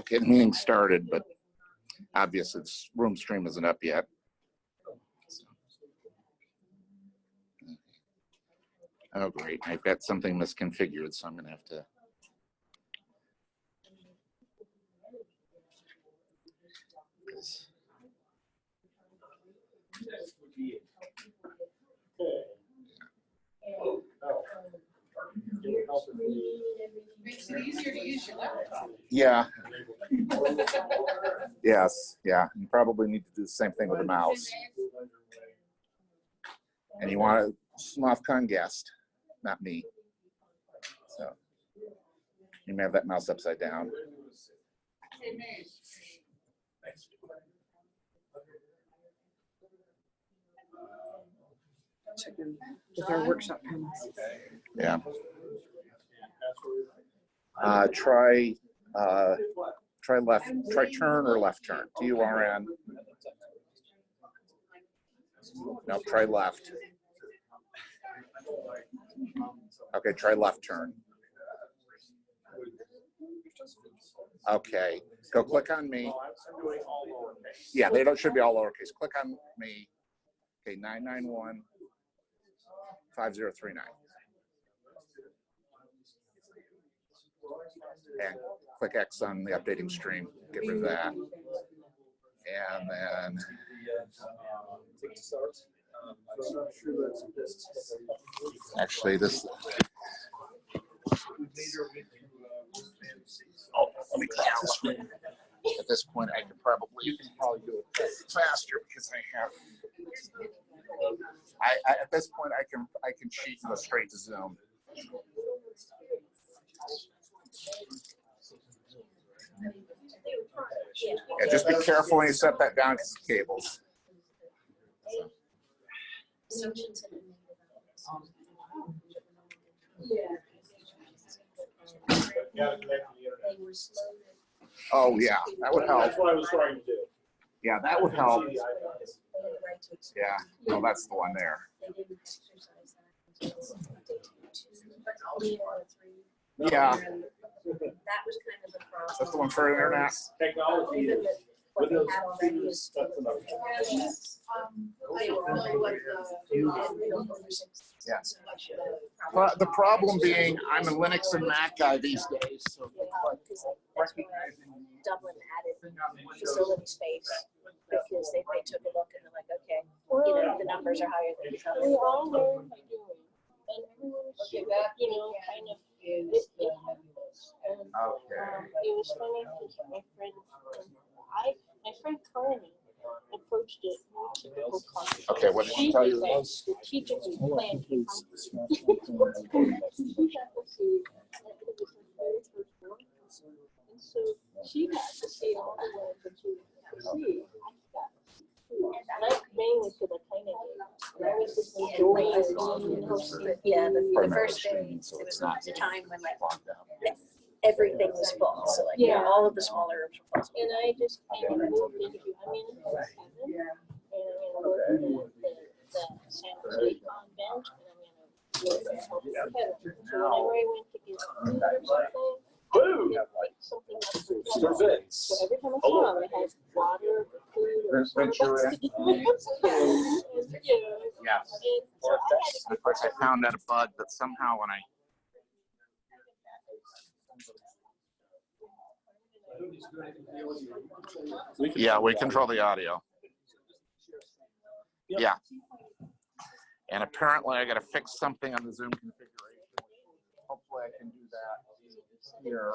Okay, the meeting started, but obviously this room stream isn't up yet. Oh, great. I've got something misconfigured, so I'm going to have to. Makes it easier to use your laptop. Yeah. Yes. Yeah. You probably need to do the same thing with the mouse. And you want a SMOFCon guest, not me. So you may have that mouse upside down. With our workshop times. Yeah. Try left, try turn or left turn. TURN. No, try left. Okay, try left turn. Okay, go click on me. Yeah, they should be all lowercase. Click on me. Okay, 991 5039. And click X on the updating stream. Get rid of that. And then actually this. Oh, let me clear the screen. At this point, I can probably do it faster because at this point I can cheat and go straight to Zoom. Yeah, just be careful when you set that down because it's cables. Oh yeah, that would help. That's what I was trying to do. Yeah, that would help. Yeah, no, that's the one there. Yeah. That was kind of the problem. That's the one for internet. Technology is. What they had already is. Yeah. But the problem being, I'm a Linux and Mac guy these days, so Dublin added facility space because they took a look and they're like, okay, the numbers are higher than each other. We all learn by doing, and everyone's, kind of nitpicky. And it was funny because my friend Carney approached it in typical Carney. okay, what did she tell you? Strategically planned. She got to see that it was her very first one. And so she got to see all the ones that she was see. Like mainly to the tiny days. I was just enjoying Yeah, the first day, it was not the time when everything was full. So like, all of the smaller rooms were full. And I just kind of moved into, I'm in seven, and I'm going to work at the San Jose bench, and I'm going to work at Health Federal. So whenever I went to get food or something, I would pick something up from Federal. So every time I saw him, I had water, food, or something. Yeah. Of course, I found out a bug, but somehow when I yeah, we control the audio. Yeah. And apparently I got to fix something on the Zoom configuration. Hopefully I can do that here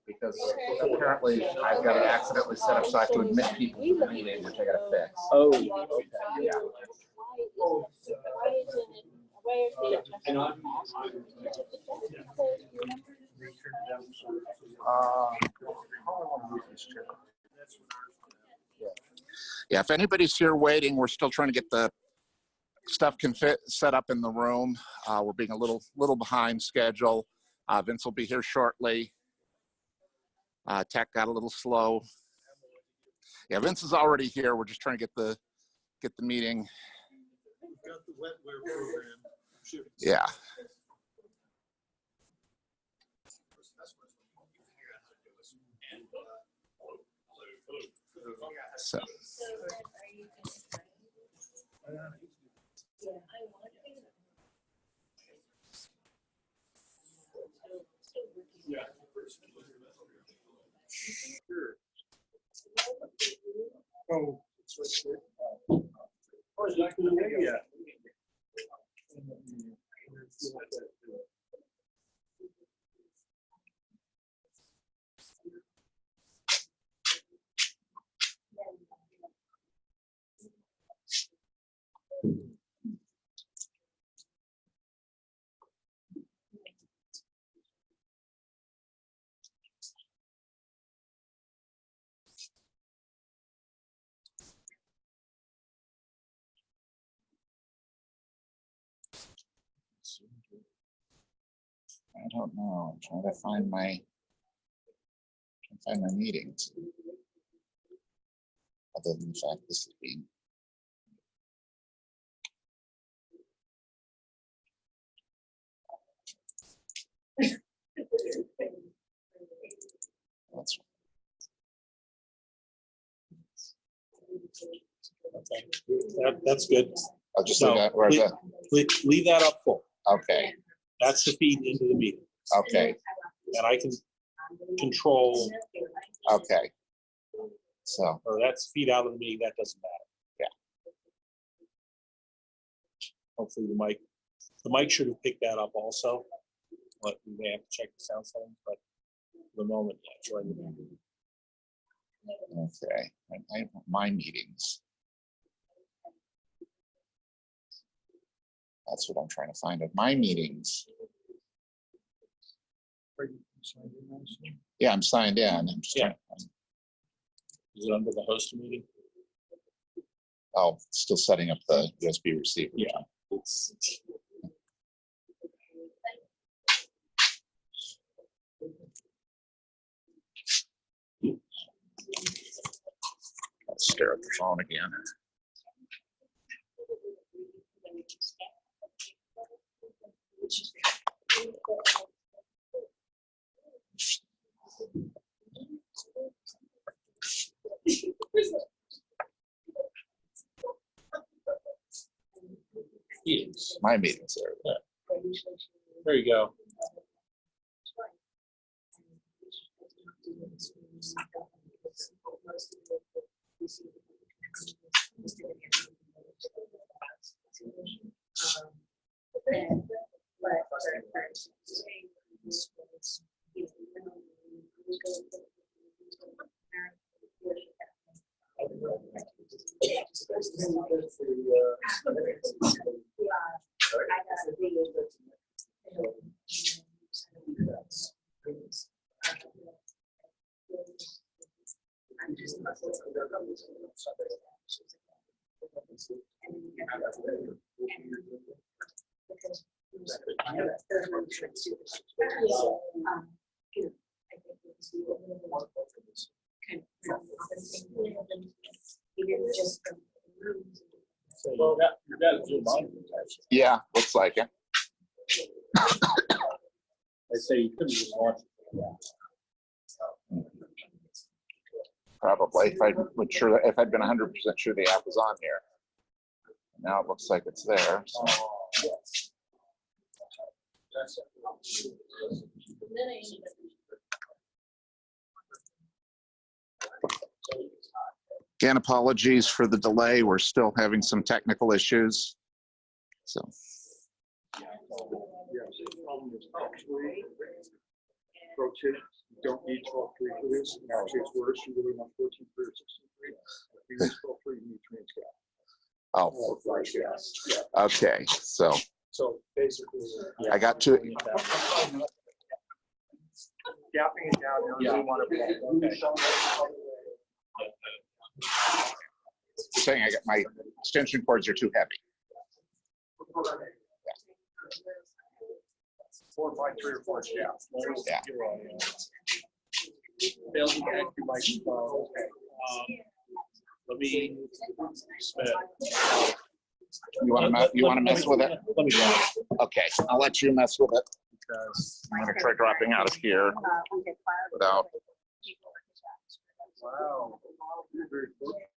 because apparently I've got to accidentally set up so I have to admit people to the meeting, which I got to fix. Oh. Yeah. Yeah, if anybody's here waiting, we're still trying to get the stuff set up in the room. We're being a little behind schedule. Vince will be here shortly. Tech got a little slow. Yeah, Vince is already here. We're just trying to get the meeting. Got the wetware program. Yeah. So, Oh. Yeah. I don't know. I'm trying to find my meetings. Other than the fact this is being. That's That's good. I'll just No, leave that where the. Leave that up full. Okay. That's the feed into the meeting. Okay. And I can control, Okay. So, or that's feed out of the meeting, that doesn't matter. Yeah. Hopefully the mic should have picked that up also. But we may have to check the sound settings, but for the moment, yeah, join the meeting. okay. I have my meetings. That's what I'm trying to find of my meetings. Yeah, I'm signed in. I'm just Yeah. trying, Is it under the host meeting? oh, still setting up the USB receiver. Yeah. It's I'll stare at the phone again. Yes. My meetings are. There you go. Well, you got Zoom on. Yeah, looks like it. I say you couldn't just watch it. Probably if I would sure if I'd been 100% sure the app was on here. Now it looks like it's there. So. Again, apologies for the delay. We're still having some technical issues. So. Pro tip, you don't need 12-3 for this. Actually, it's worse. You really want 14-3 or 16-3. If you use 12-3, you need transcript. Oh, Yeah. okay. So So basically, I got to. gapping it down. Now Yeah. you want to. Saying I got my extension cords are too heavy. 4, 5, 3, or 4 gaps. Yeah. Failed to connect your microphone. Okay. Let me. You want to mess with it? Let me try. Okay, I'll let you mess with it. Because I'm going to try dropping out of here without. Wow. You're very fortunate.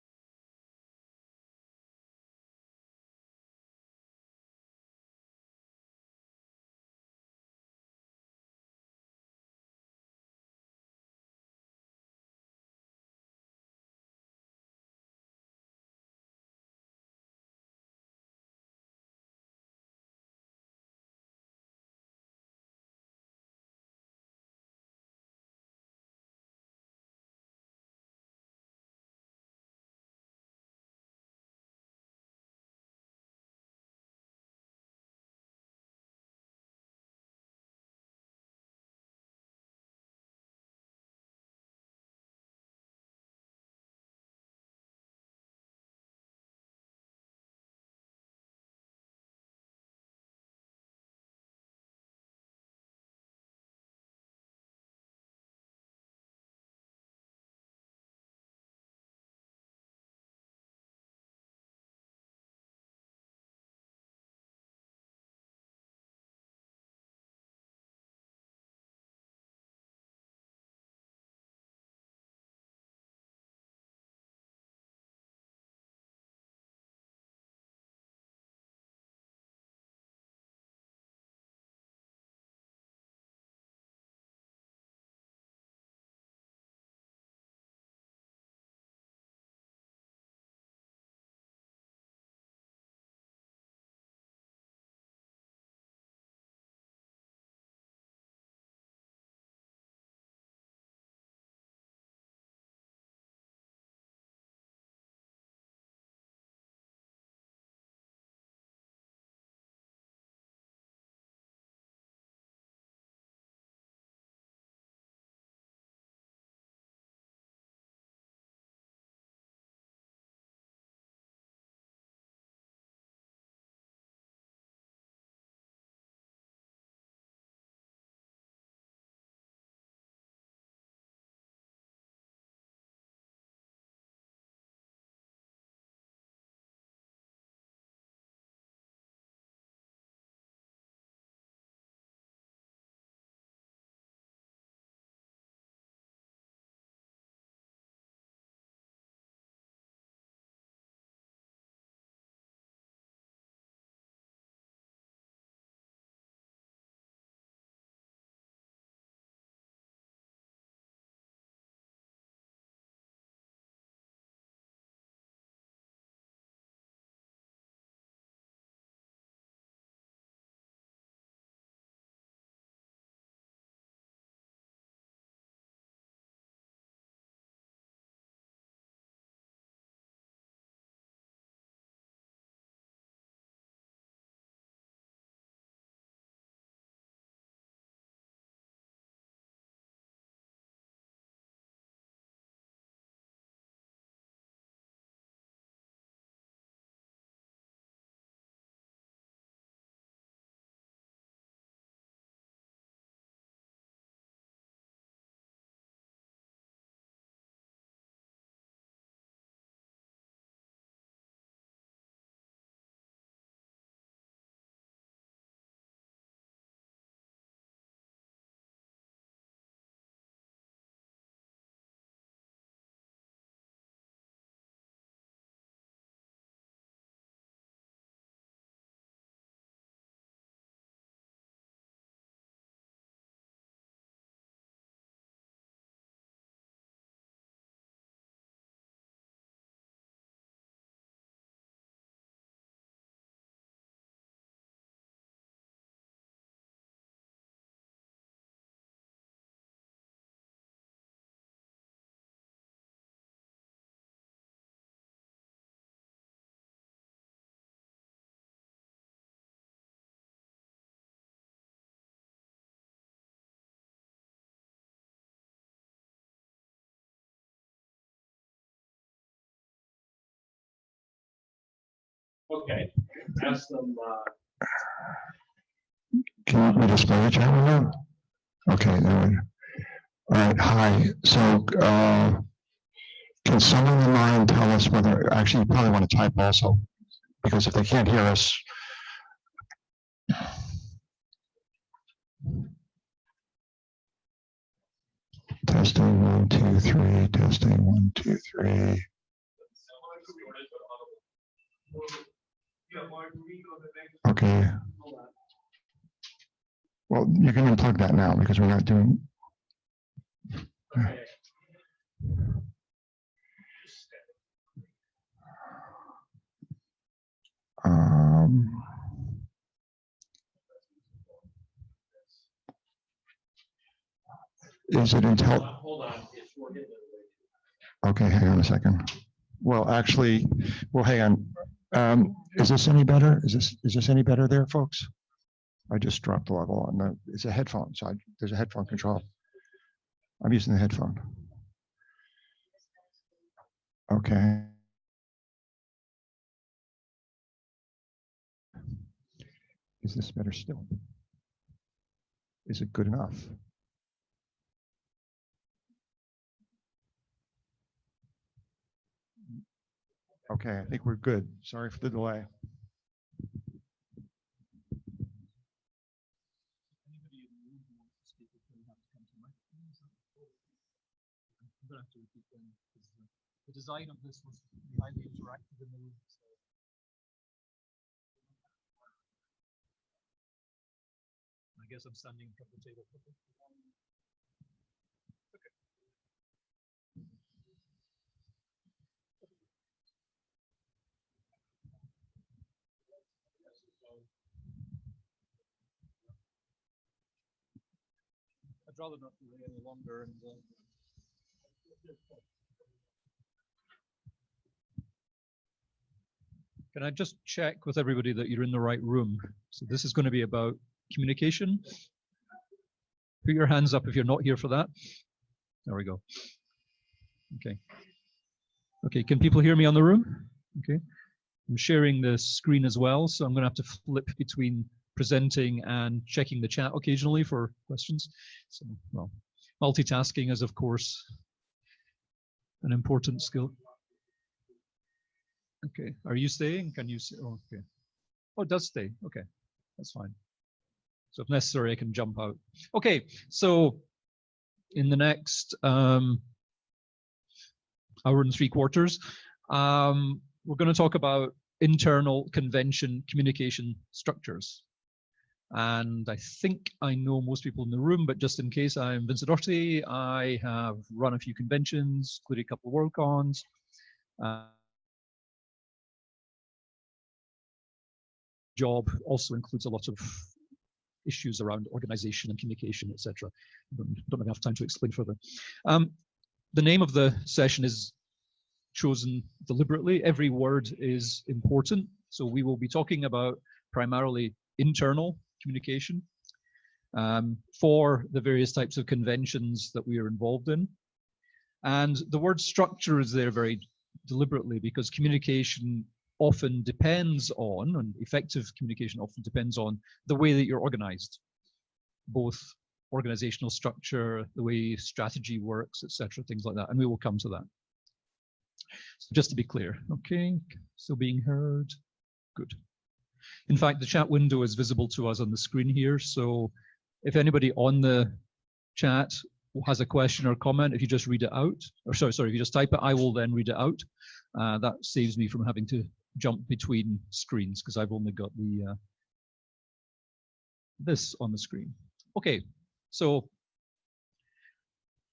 Okay, ask them, Can you want me to spell your channel now? Okay, there we go. All right, hi. So, can someone in line tell us whether, actually, you probably want to type also, because if they can't hear us. Testing 1, 2, 3. Testing 1, 2, 3. Okay. Well, you can unplug that now because we're not doing. Um, is it Intel? Hold on. Okay, hang on a second. Well, actually, well, hang on. Is this any better? Is this any better there, folks? I just dropped the level on the. It's a headphone, so there's a headphone control. I'm using the headphone. Okay. Is this better still? Is it good enough? Okay, I think we're good. Sorry for the delay. I'm going to have to repeat them because the design of this was highly interactive in the room. So. I guess I'm standing in front of the table. Okay. I'd rather not delay any longer. And, can I just check with everybody that you're in the right room? So this is going to be about communication. Put your hands up if you're not here for that. There we go. Okay. Okay, can people hear me on the room? Okay. I'm sharing the screen as well, so I'm going to have to flip between presenting and checking the chat occasionally for questions. So, well, multitasking is, of course, an important skill. Okay, are you staying? Can you see? Oh, okay. Oh, it does stay. Okay, that's fine. So if necessary, I can jump out. Okay, so in the next hour and 3/4, we're going to talk about internal convention communication structures. And I think I know most people in the room, but just in case, I'm Vincent Docherty. I have run a few conventions, including a couple of WorldCons. Job also includes a lot of issues around organization and communication, etc. Don't have enough time to explain further. The name of the session is chosen deliberately. Every word is important. So we will be talking about primarily internal communication for the various types of conventions that we are involved in. And the word structure is there very deliberately because communication often depends on, and effective communication often depends on, the way that you're organized, both organizational structure, the way strategy works, etc., things like that. And we will come to that. So just to be clear, okay, still being heard, good. In fact, the chat window is visible to us on the screen here. So if anybody on the chat has a question or comment, if you just read it out, or sorry, if you just type it, I will then read it out. That saves me from having to jump between screens because I've only got the this on the screen. Okay, so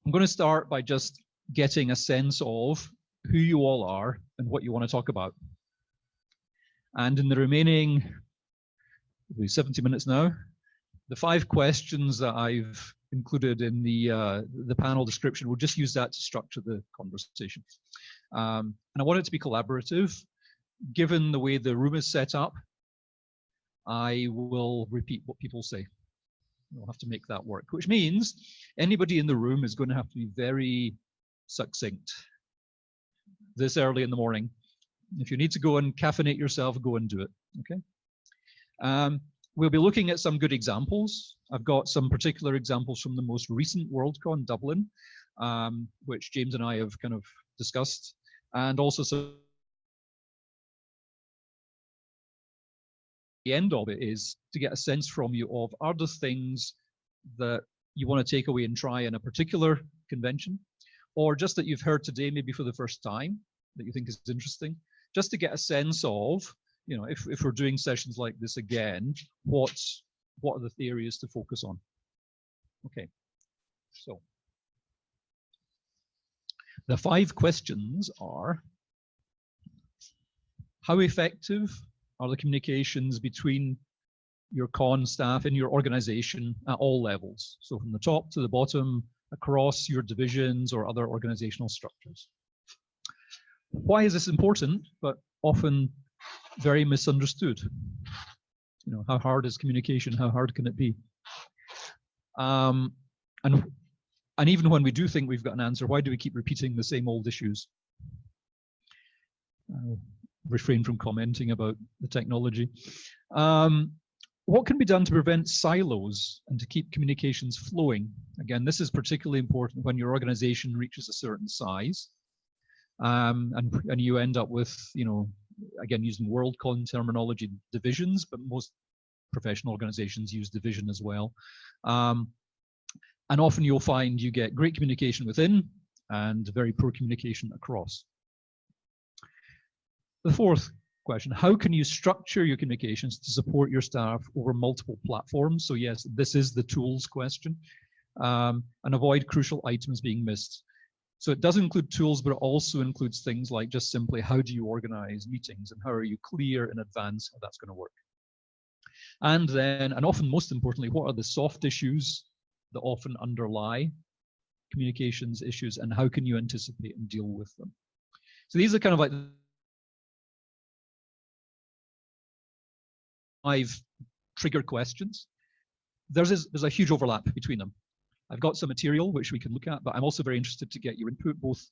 I'm going to start by just getting a sense of who you all are and what you want to talk about. And in the remaining 70 minutes now, the 5 questions that I've included in the panel description, we'll just use that to structure the conversation. And I want it to be collaborative. Given the way the room is set up, I will repeat what people say. We'll have to make that work, which means anybody in the room is going to have to be very succinct this early in the morning. If you need to go and caffeinate yourself, go and do it, okay? We'll be looking at some good examples. I've got some particular examples from the most recent WorldCon Dublin, which James and I have kind of discussed, and also some. The end of it is to get a sense from you of, are there things that you want to take away and try in a particular convention, or just that you've heard today maybe for the first time that you think is interesting, just to get a sense of, you know, if we're doing sessions like this again, what are the areas to focus on? Okay, so the 5 questions are: how effective are the communications between your con staff in your organization at all levels? So from the top to the bottom, across your divisions or other organizational structures. Why is this important, but often very misunderstood? You know, how hard is communication? How hard can it be? And even when we do think we've got an answer, why do we keep repeating the same old issues? I'll refrain from commenting about the technology. What can be done to prevent silos and to keep communications flowing? Again, this is particularly important when your organization reaches a certain size, and you end up with, you know, again, using WorldCon terminology, divisions, but most professional organizations use division as well. And often you'll find you get great communication within and very poor communication across. The 4th question: how can you structure your communications to support your staff over multiple platforms? So yes, this is the tools question, and avoid crucial items being missed. So it does include tools, but it also includes things like just simply how do you organize meetings and how are you clear in advance how that's going to work? And then, and often most importantly, what are the soft issues that often underlie communications issues, and how can you anticipate and deal with them? So these are kind of like 5 trigger questions. There's a huge overlap between them. I've got some material which we can look at, but I'm also very interested to get your input both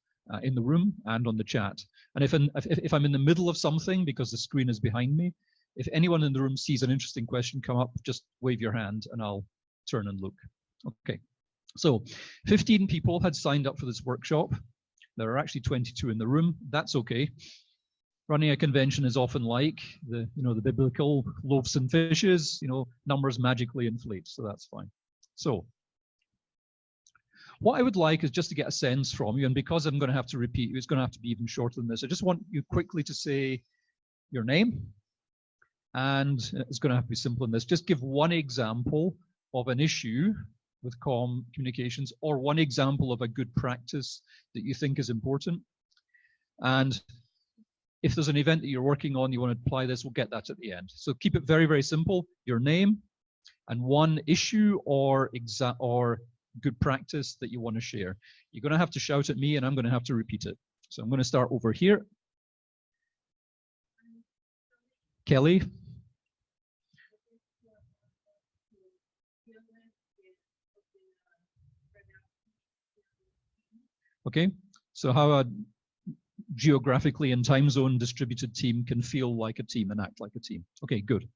in the room and on the chat. And if I'm in the middle of something because the screen is behind me, if anyone in the room sees an interesting question come up, just wave your hand and I'll turn and look. Okay, so 15 people had signed up for this workshop. There are actually 22 in the room. That's okay. Running a convention is often like the biblical loaves and fishes, numbers magically inflate, so that's fine. So what I would like is just to get a sense from you, and because I'm going to have to repeat you, it's going to have to be even shorter than this. I just want you quickly to say your name, and it's going to have to be simple in this. Just give one example of an issue with communications, or one example of a good practice that you think is important. And if there's an event that you're working on, you want to apply this, we'll get that at the end. So keep it very, very simple. Your name and one issue or good practice that you want to share. You're going to have to shout at me and I'm going to have to repeat it. So I'm going to start over here. Kelly. Okay, so how a geographically and time zone distributed team can feel like a team and act like a team. Okay, good.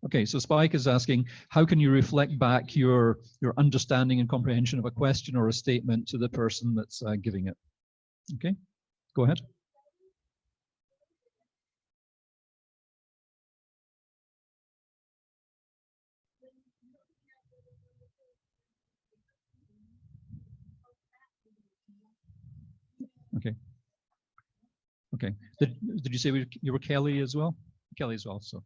Okay, so Spike is asking, how can you reflect back your understanding and comprehension of a question or a statement to the person that's giving it? Okay, go ahead. Okay. Okay. Did you say you were Kelly as well? Kelly as well. So,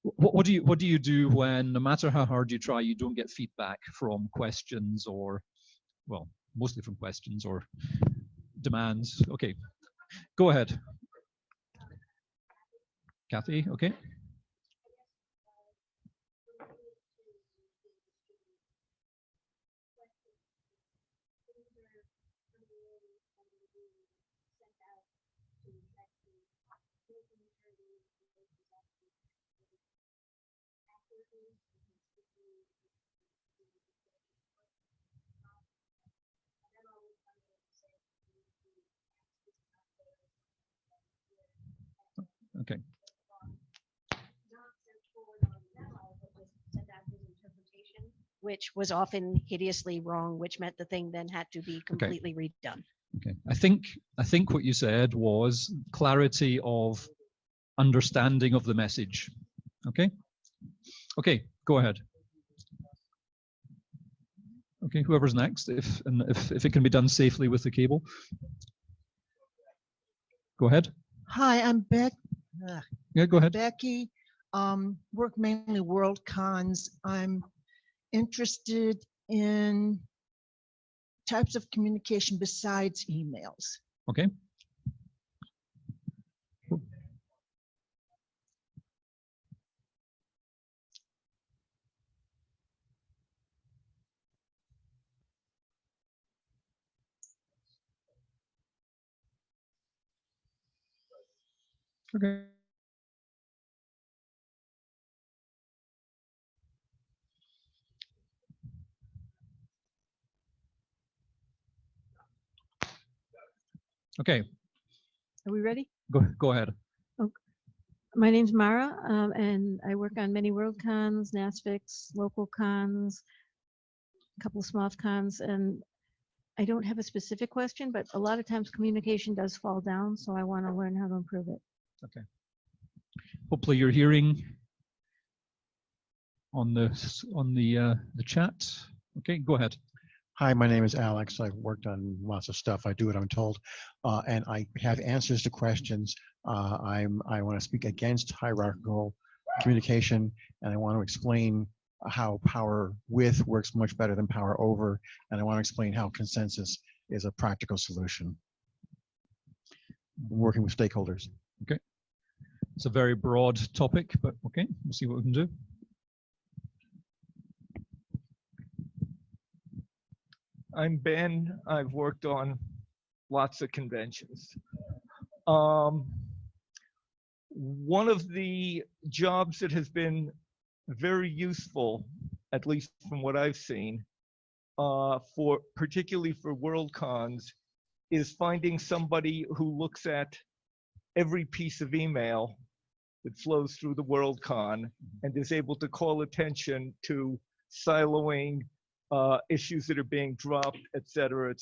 what do you do when, no matter how hard you try, you don't get feedback from questions or, well, mostly from questions or demands? Okay. Go ahead. Kathy. Okay. Okay. Which was often hideously wrong, which meant the thing then had to be completely redone. Okay. I think what you said was clarity of understanding of the message. Okay. Okay. Go ahead. Okay. Whoever's next, if it can be done safely with the cable. Go ahead. Hi, I'm Yeah. Go ahead. Becky. Work mainly World Cons. I'm interested in types of communication besides emails. Okay. Okay. Okay. Are we ready? Go ahead. My name's Mara, and I work on many world cons, NASFIX, local cons, a couple of small cons, and I don't have a specific question, but a lot of times communication does fall down, so I want to learn how to improve it. Okay. Hopefully you're hearing on the chat. Okay, go ahead. Hi, my name is Alex. I've worked on lots of stuff. I do what I'm told, and I have answers to questions. I want to speak against hierarchical communication, and I want to explain how power with works much better than power over, and I want to explain how consensus is a practical solution. Working with stakeholders. Okay. It's a very broad topic, but okay, we'll see what we can do. I'm Ben. I've worked on lots of conventions. One of the jobs that has been very useful, at least from what I've seen, particularly for world cons, is finding somebody who looks at every piece of email that flows through the world con and is able to call attention to siloing, issues that are being dropped, et cetera,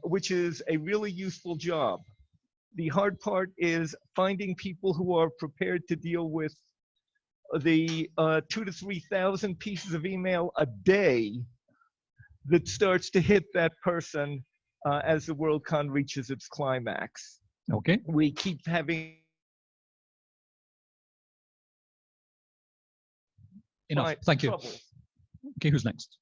which is a really useful job. The hard part is finding people who are prepared to deal with the 2,000 to 3,000 pieces of email a day that starts to hit that person as the WorldCon reaches its climax. Okay. We keep having enough. Thank you. trouble. Okay, who's next?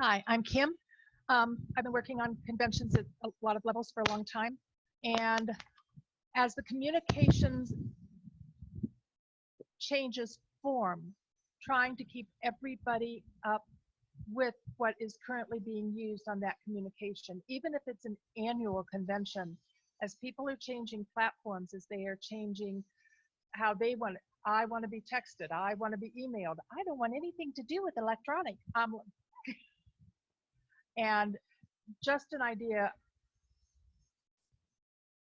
Hi, I'm Kim. I've been working on conventions at a lot of levels for a long time. And as the communications changes form, trying to keep everybody up with what is currently being used on that communication, even if it's an annual convention, as people are changing platforms, as they are changing how they want it. I want to be texted. I want to be emailed. I don't want anything to do with electronic. And just an idea.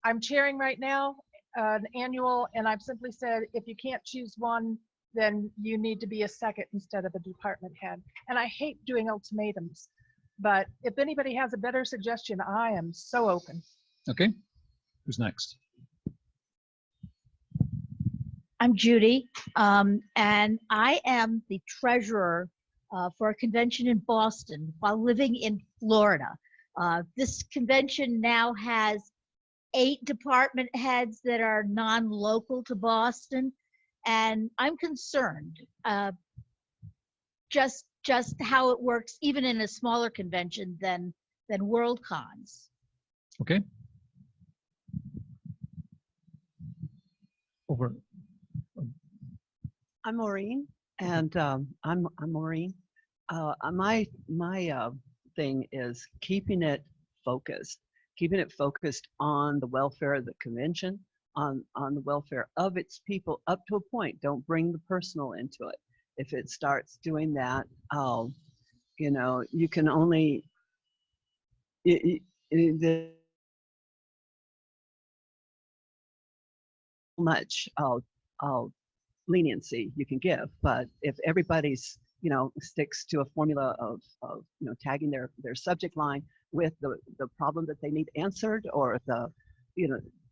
I'm chairing right now an annual, and I've simply said, if you can't choose one, then you need to be a second instead of a department head. And I hate doing ultimatums, but if anybody has a better suggestion, I am so open. Okay, who's next? I'm Judy, and I am the treasurer for a convention in Boston while living in Florida. This convention now has 8 department heads that are non-local to Boston, and I'm concerned just how it works even in a smaller convention than World Cons. Okay. Over. I'm Maureen, and I'm Maureen. My thing is keeping it focused on the welfare of the convention, on the welfare of its people up to a point. Don't bring the personal into it. If it starts doing that, you can only the much leniency you can give, but if everybody's sticks to a formula of tagging their subject line with the problem that they need answered, or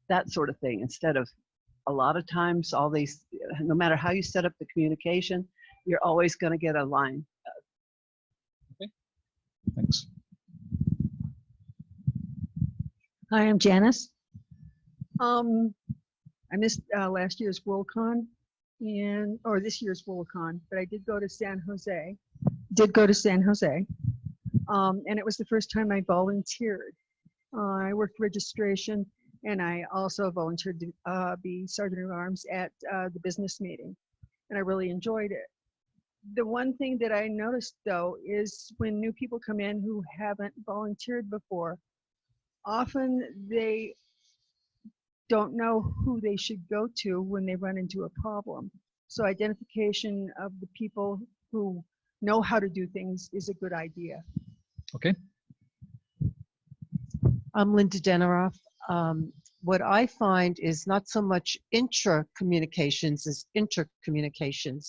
that sort of thing, instead of a lot of times all these, no matter how you set up the communication, you're always going to get a line. Okay, thanks. Hi, I'm Janice. I missed last year's Worldcon or this year's Worldcon, but I did go to San Jose. And it was the first time I volunteered. I worked registration, and I also volunteered to be Sergeant at Arms at the business meeting, and I really enjoyed it. The one thing that I noticed, though, is when new people come in who haven't volunteered before, often they don't know who they should go to when they run into a problem. So identification of the people who know how to do things is a good idea. Okay. I'm Linda Deneroff. What I find is not so much intra-communications as intercommunications.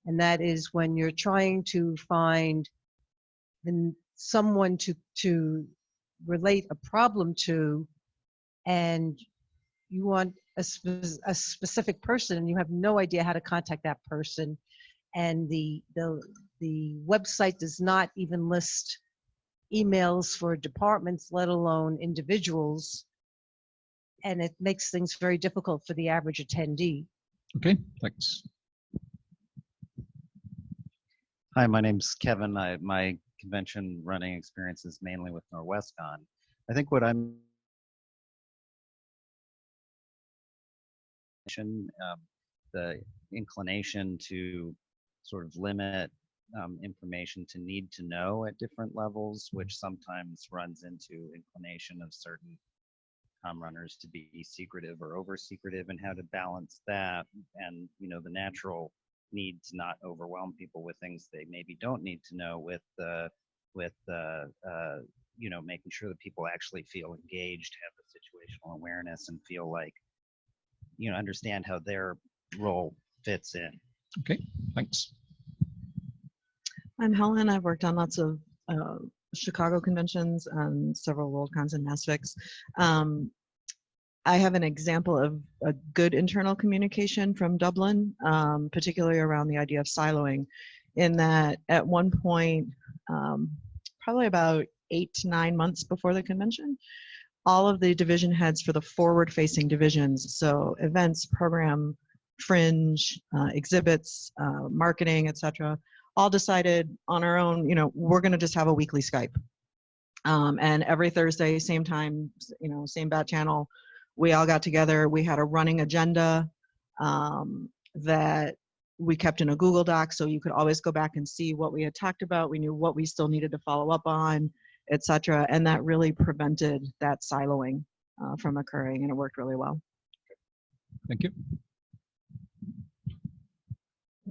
And that is when you're trying to find someone to relate a problem to, and you want a specific person, and you have no idea how to contact that person, and the website does not even list emails for departments, let alone individuals, and it makes things very difficult for the average attendee. Okay, thanks. Hi, my name's Kevin. My convention running experience is mainly with NorwestCon. I think what I'm the inclination to sort of limit information to need to know at different levels, which sometimes runs into inclination of certain runners to be secretive or over secretive, and how to balance that and the natural need to not overwhelm people with things they maybe don't need to know, with making sure that people actually feel engaged, have the situational awareness, and feel like understand how their role fits in. Okay, thanks. I'm Helen. I've worked on lots of Chicago conventions and several Worldcons and Massfics. I have an example of a good internal communication from Dublin, particularly around the idea of siloing, in that at one point, probably about 8 to 9 months before the convention, all of the division heads for the forward-facing divisions, so events, program, fringe, exhibits, marketing, etc., all decided on our own, we're going to just have a weekly Skype. And every Thursday, same time, same bat channel, we all got together. We had a running agenda that we kept in a Google Doc, so you could always go back and see what we had talked about. We knew what we still needed to follow up on, etc. And that really prevented that siloing from occurring, and it worked really well. Thank you.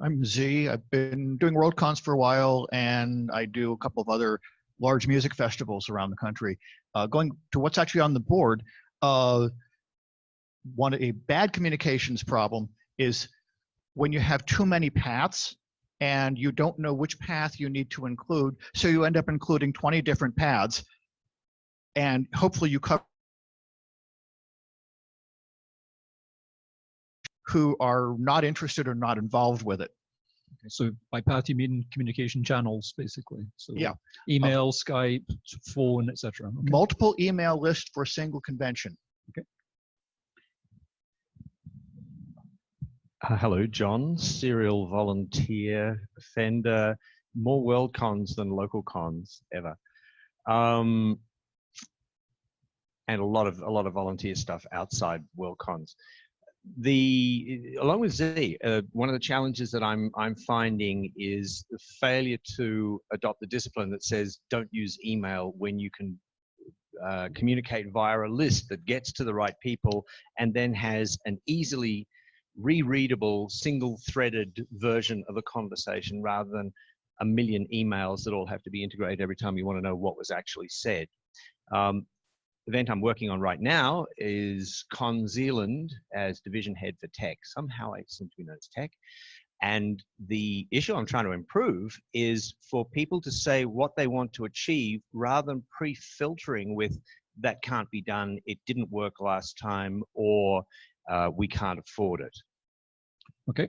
I'm Z. I've been doing Worldcons for a while, and I do a couple of other large music festivals around the country. Going to what's actually on the board, a bad communications problem is when you have too many paths and you don't know which path you need to include, so you end up including 20 different paths, and hopefully you cover who are not interested or not involved with it. Okay, so by path you mean communication channels, basically. So yeah, email, Skype, phone, etc. Okay. Multiple email lists for a single convention. Okay. Hello, John, serial volunteer, offender, more world cons than local cons ever, and a lot of volunteer stuff outside world cons. Along with Z, one of the challenges that I'm finding is the failure to adopt the discipline that says don't use email when you can communicate via a list that gets to the right people and then has an easily rereadable, single-threaded version of a conversation rather than a million emails that all have to be integrated every time you want to know what was actually said. The event I'm working on right now is Con Zealand as division head for tech. Somehow I seem to be known as tech. And the issue I'm trying to improve is for people to say what they want to achieve rather than pre-filtering with that can't be done, it didn't work last time, or we can't afford it. Okay.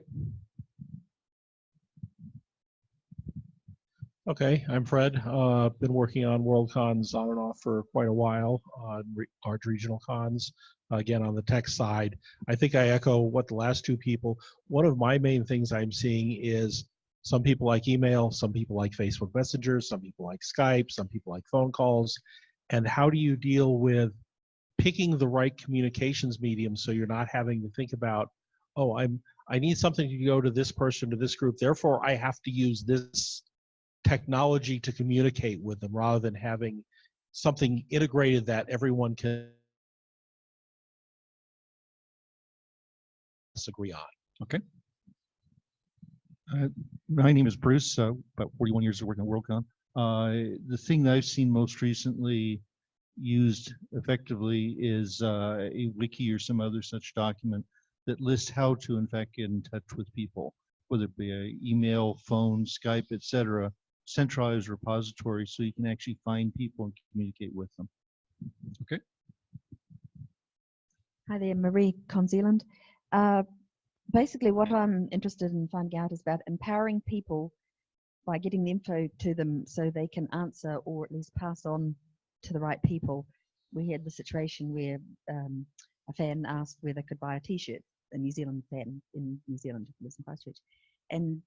Okay, I'm Fred. Been working on WorldCons on and off for quite a while, large regional cons. Again, on the tech side, I think I echo what the last two people. One of my main things I'm seeing is some people like email, some people like Facebook Messenger, some people like Skype, some people like phone calls. And how do you deal with picking the right communications medium so you're not having to think about, oh, I need something to go to this person, to this group, therefore I have to use this technology to communicate with them, rather than having something integrated that everyone can disagree on. Okay. My name is Bruce, about 41 years of working at WorldCon. The thing that I've seen most recently used effectively is a wiki or some other such document that lists how to, in fact, get in touch with people, whether it be an email, phone, Skype, etc., centralized repository so you can actually find people and communicate with them. Okay. Hi there, Marie Conzealand. Basically, what I'm interested in finding out is about empowering people by getting the info to them so they can answer or at least pass on to the right people. We had the situation where a fan asked where they could buy a T-shirt, a New Zealand fan in New Zealand, lives in Christchurch, and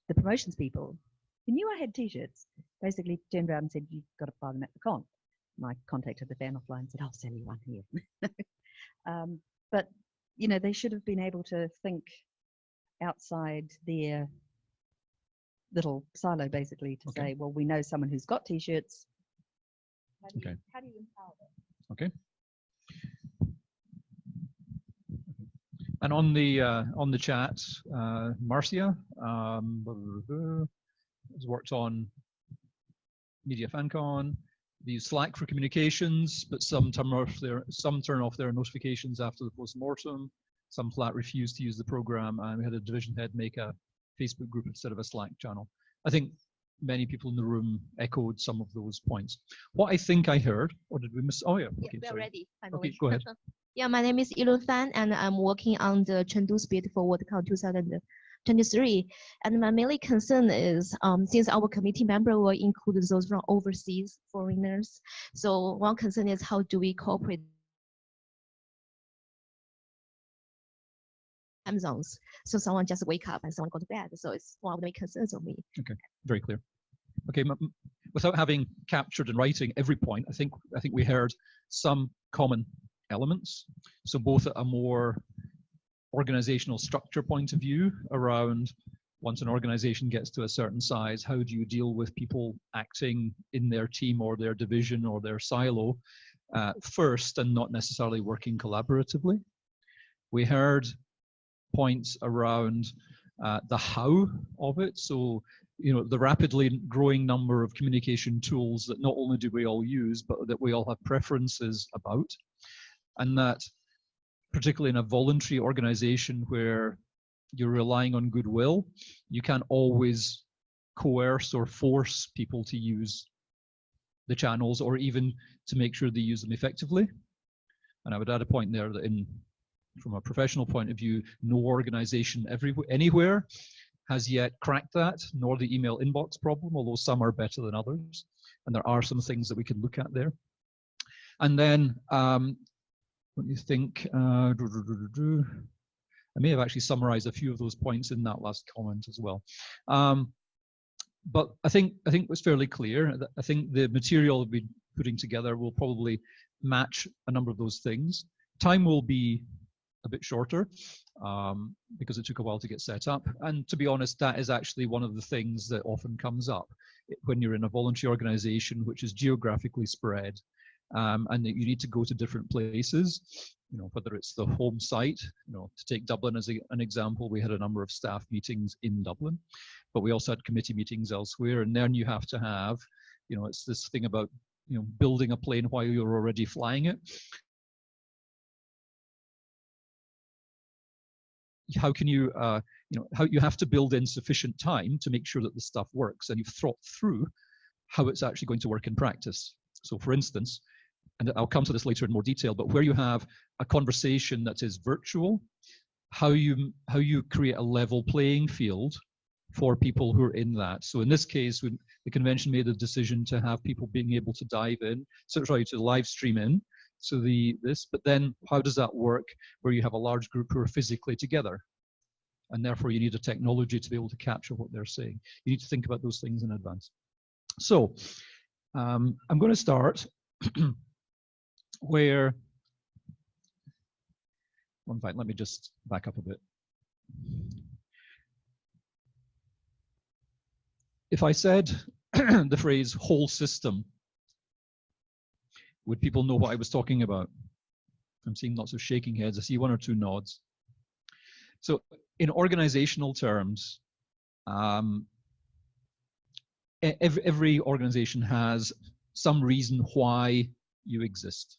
the promotions people who knew I had T-shirts basically turned around and said, "You've got to buy them at the con." And I contacted the fan offline and said, "I'll sell you one here." But you know, they should have been able to think outside their little silo, basically, to say, well, we know someone who's got T-shirts. How do you empower them? Okay. And on the chat, Marcia has worked on Media FanCon. They use Slack for communications, but some turn off their notifications after the post-mortem. Some flat refuse to use the program, and we had a division head make a Facebook group instead of a Slack channel. I think many people in the room echoed some of those points. What I think I heard, or did we miss? Oh yeah, okay, we're sorry. ready. Okay, go ahead. Yeah, my name is Ilun Fan, and I'm working on the Chengdu Spirit for WorldCon 2023. And my mainly concern is, since our committee member will include those from overseas foreigners, so one concern is how do we cooperate time zones? So someone just wake up and someone go to bed. So it's one of the main concerns of me. Okay, very clear. Okay, without having captured in writing every point, I think we heard some common elements. So both at a more organizational structure point of view around once an organization gets to a certain size, how do you deal with people acting in their team or their division or their silo first and not necessarily working collaboratively. We heard points around the how of it. So, you know, the rapidly growing number of communication tools that not only do we all use, but that we all have preferences about. And that particularly in a voluntary organization where you're relying on goodwill, you can't always coerce or force people to use the channels or even to make sure they use them effectively. And I would add a point there that from a professional point of view, no organization anywhere has yet cracked that, nor the email inbox problem, although some are better than others. And there are some things that we can look at there. And then, what do you think? I may have actually summarized a few of those points in that last comment as well. But I think it's fairly clear. I think the material we'll be putting together will probably match a number of those things. Time will be a bit shorter because it took a while to get set up. And to be honest, that is actually one of the things that often comes up when you're in a voluntary organization which is geographically spread. And that you need to go to different places, you know, whether it's the home site, you know, to take Dublin as an example, we had a number of staff meetings in Dublin, but we also had committee meetings elsewhere. And then you have to have, you know, it's this thing about, you know, building a plane while you're already flying it. how can you, how you have to build in sufficient time to make sure that the stuff works, and you've thought through how it's actually going to work in practice. So for instance, and I'll come to this later in more detail, but where you have a conversation that is virtual, how you create a level playing field for people who are in that. So in this case, when the convention made the decision to have people being able to dive in, so sorry, to live stream in, so but then how does that work where you have a large group who are physically together? And therefore you need a technology to be able to capture what they're saying. You need to think about those things in advance. So I'm going to start where, in fact, let me just back up a bit. If I said the phrase whole system, would people know what I was talking about? I'm seeing lots of shaking heads. I see one or two nods. So in organizational terms, every organization has some reason why you exist.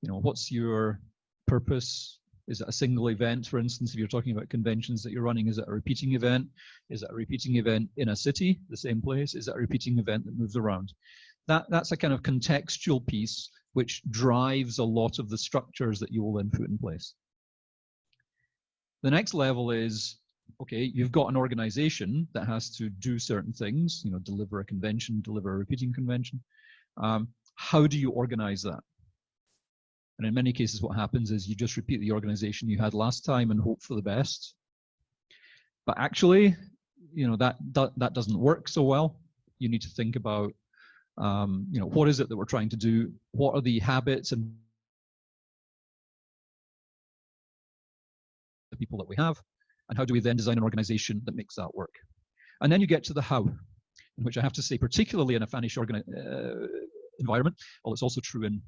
What's your purpose? Is it a single event? For instance, if you're talking about conventions that you're running, is it a repeating event? Is it a repeating event in a city, the same place? Is it a repeating event that moves around? That's a kind of contextual piece which drives a lot of the structures that you will then put in place. The next level is, okay, you've got an organization that has to do certain things, deliver a convention, deliver a repeating convention. How do you organize that? And in many cases, what happens is you just repeat the organization you had last time and hope for the best. But actually, that doesn't work so well. You need to think about, what is it that we're trying to do? What are the habits and the people that we have? And how do we then design an organization that makes that work? And then you get to the how, in which I have to say, particularly in a Finnish environment, although it's also true in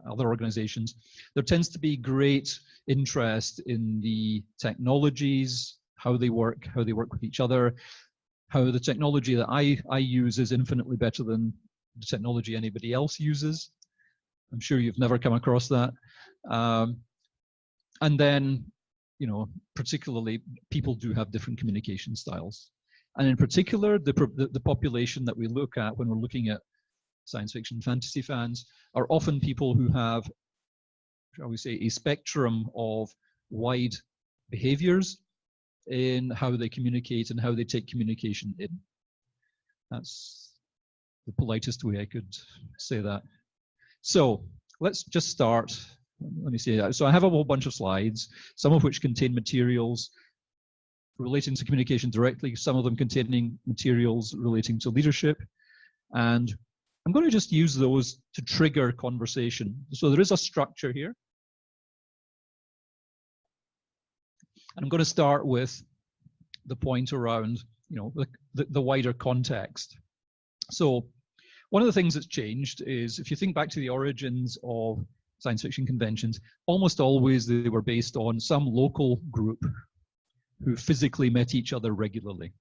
other organizations, there tends to be great interest in the technologies, how they work with each other, how the technology that I use is infinitely better than the technology anybody else uses. I'm sure you've never come across that. And then, particularly people do have different communication styles. And in particular, the population that we look at when we're looking at science fiction and fantasy fans are often people who have, shall we say, a spectrum of wide behaviors in how they communicate and how they take communication in. That's the politest way I could say that. So let's just start. Let me see. So I have a whole bunch of slides, some of which contain materials relating to communication directly, some of them containing materials relating to leadership. And I'm going to just use those to trigger conversation. So there is a structure here. And I'm going to start with the point around, the wider context. So one of the things that's changed is, if you think back to the origins of science fiction conventions, almost always they were based on some local group who physically met each other regularly.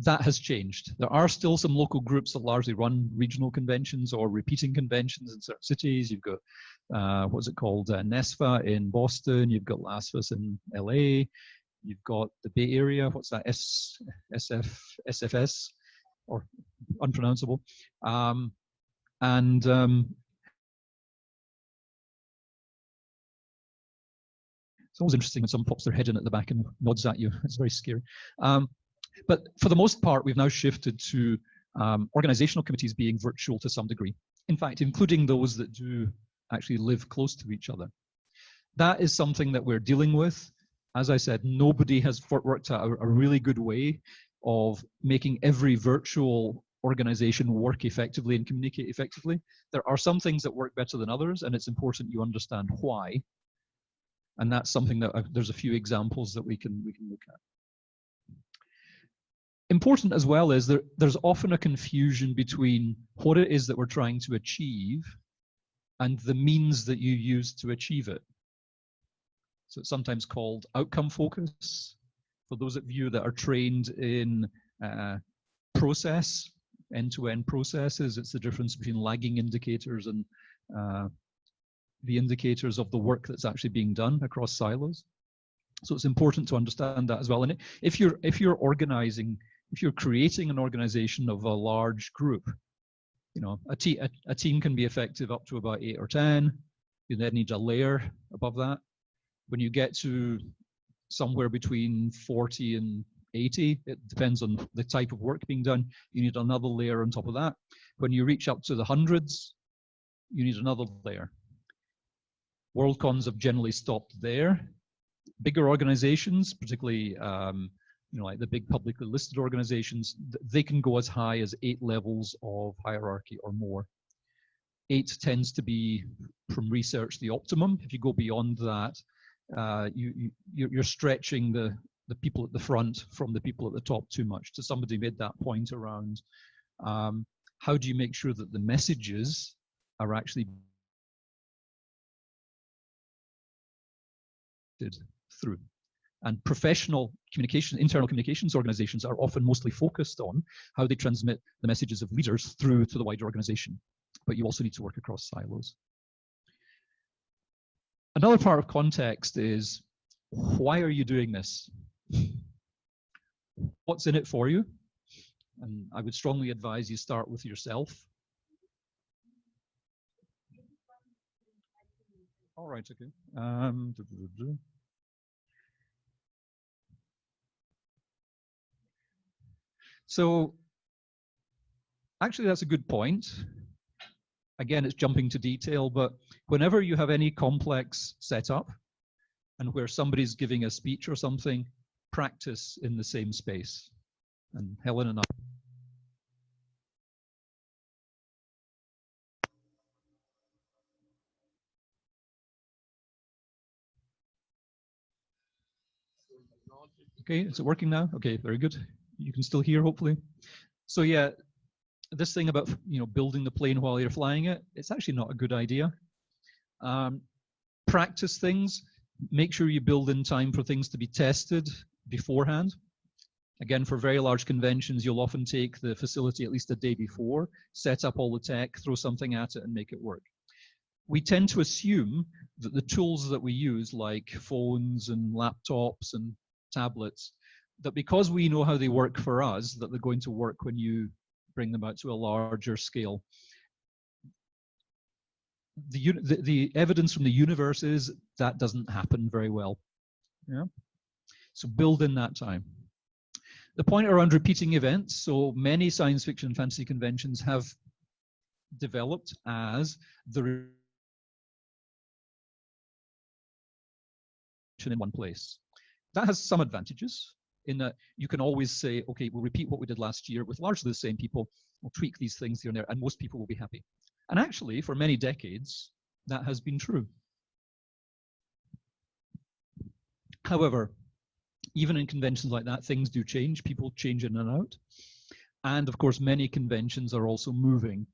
That has changed. There are still some local groups that largely run regional conventions or repeating conventions in certain cities. You've got, what's it called, NESFA in Boston. You've got LASFAS in LA. You've got the Bay Area. What's that? SFS, or unpronounceable. It's always interesting when someone pops their head in at the back and nods at you. It's very scary. But for the most part, we've now shifted to organizational committees being virtual to some degree. In fact, including those that do actually live close to each other. That is something that we're dealing with. As I said, nobody has worked out a really good way of making every virtual organization work effectively and communicate effectively. There are some things that work better than others, and it's important you understand why. And that's something that there's a few examples that we can look at. Important as well is there's often a confusion between what it is that we're trying to achieve and the means that you use to achieve it. So it's sometimes called outcome focus. For those of you that are trained in process, end-to-end processes, it's the difference between lagging indicators and the indicators of the work that's actually being done across silos. So it's important to understand that as well. And if you're organizing, if you're creating an organization of a large group, you know, a team can be effective up to about 8 or 10. You then need a layer above that. When you get to somewhere between 40 and 80, it depends on the type of work being done, you need another layer on top of that. When you reach up to the hundreds, you need another layer. WorldCons have generally stopped there. Bigger organizations, particularly you know, like the big publicly listed organizations, they can go as high as 8 levels of hierarchy or more. 8 tends to be, from research, the optimum. If you go beyond that, you're stretching the people at the front from the people at the top too much. So somebody made that point around how do you make sure that the messages are actually through. And professional communication, internal communications organizations are often mostly focused on how they transmit the messages of leaders through to the wider organization. But you also need to work across silos. Another part of context is, why are you doing this? What's in it for you? And I would strongly advise you start with yourself. All right, okay. So actually, that's a good point. Again, it's jumping to detail, but whenever you have any complex setup and where somebody's giving a speech or something, practice in the same space. And Helen and I. Okay, is it working now? Okay, very good. You can still hear, hopefully. So yeah, this thing about, you know, building the plane while you're flying it, it's actually not a good idea. Practice things. Make sure you build in time for things to be tested beforehand. Again, for very large conventions, you'll often take the facility at least a day before, set up all the tech, throw something at it, and make it work. We tend to assume that the tools that we use, like phones and laptops and tablets, that because we know how they work for us, that they're going to work when you bring them out to a larger scale. The evidence from the universe is that doesn't happen very well. Yeah? So build in that time. The point around repeating events, so many science fiction and fantasy conventions have developed as the in one place. That has some advantages in that you can always say, okay, we'll repeat what we did last year with largely the same people, we'll tweak these things here and there, and most people will be happy. And actually, for many decades, that has been true. However, even in conventions like that, things do change. People change in and out. And of course, many conventions are also moving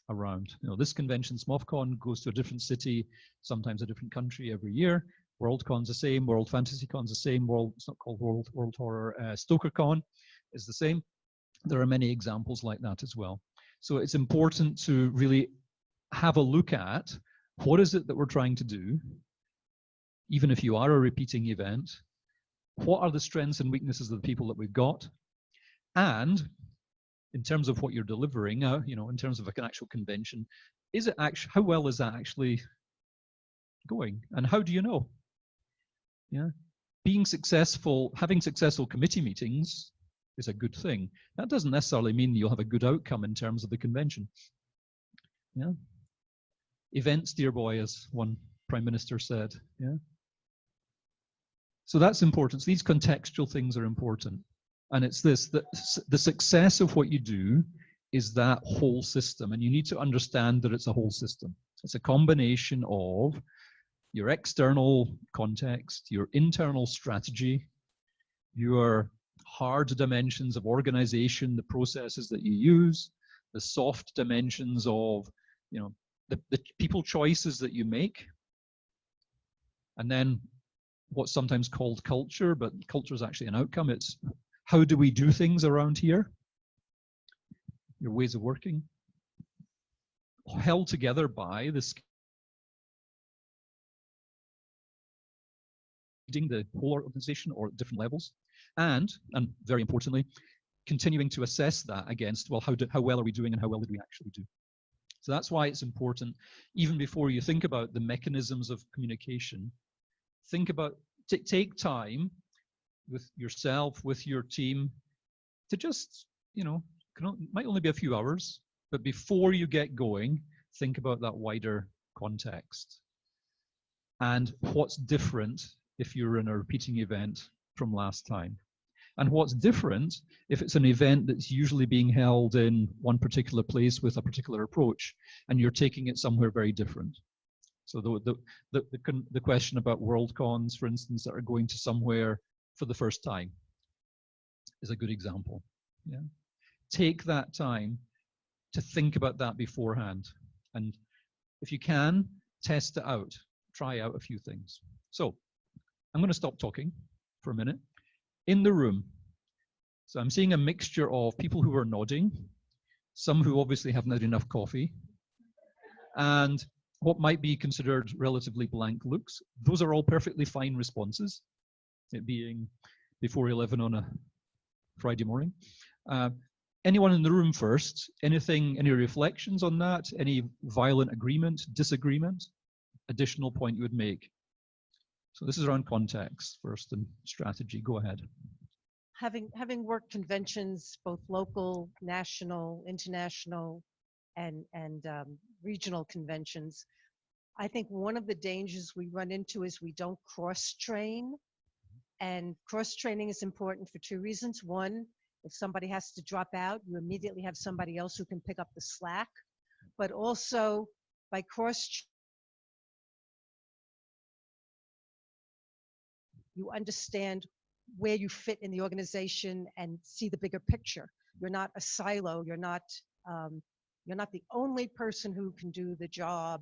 around. You know, this convention, SMOFCon, goes to a different city, sometimes a different country every year. WorldCon's the same, World Fantasy Con's the same, it's not called World Horror, StokerCon is the same. There are many examples like that as well. So it's important to really have a look at what is it that we're trying to do, even if you are a repeating event. What are the strengths and weaknesses of the people that we've got? And in terms of what you're delivering, you know, in terms of an actual convention, is it actually, how well is that actually going? And how do you know? Yeah, being successful, having successful committee meetings is a good thing. That doesn't necessarily mean you'll have a good outcome in terms of the convention. Yeah, events, dear boy, as one prime minister said. Yeah. So that's important. So these contextual things are important. And it's this, that the success of what you do is that whole system. And you need to understand that it's a whole system. It's a combination of your external context, your internal strategy, your hard dimensions of organization, the processes that you use, the soft dimensions of, you know, the people choices that you make, and then what's sometimes called culture, but culture is actually an outcome. It's how do we do things around here? Your ways of working, held together by this the whole organization or at different levels, and very importantly, continuing to assess that against, well, how well are we doing and how well did we actually do? So that's why it's important, even before you think about the mechanisms of communication, think about, take time with yourself, with your team, to just, might only be a few hours, but before you get going, think about that wider context. And what's different if you're in a repeating event from last time? And what's different if it's an event that's usually being held in one particular place with a particular approach, and you're taking it somewhere very different? So the question about WorldCons, for instance, that are going to somewhere for the first time is a good example. Yeah, take that time to think about that beforehand, and if you can, test it out, try out a few things. So I'm going to stop talking for a minute. In the room, so I'm seeing a mixture of people who are nodding, some who obviously haven't had enough coffee, and what might be considered relatively blank looks. Those are all perfectly fine responses, it being before 11 on a Friday morning. Anyone in the room first? Any reflections on that? Any violent agreement, disagreement? Additional point you would make? So this is around context first and strategy. Go ahead. Having worked conventions, both local, national, international, and regional conventions, I think one of the dangers we run into is we don't cross-train. And cross-training is important for two reasons. One, if somebody has to drop out, you immediately have somebody else who can pick up the slack. But also, by you understand where you fit in the organization and see the bigger picture. You're not a silo. You're not the only person who can do the job,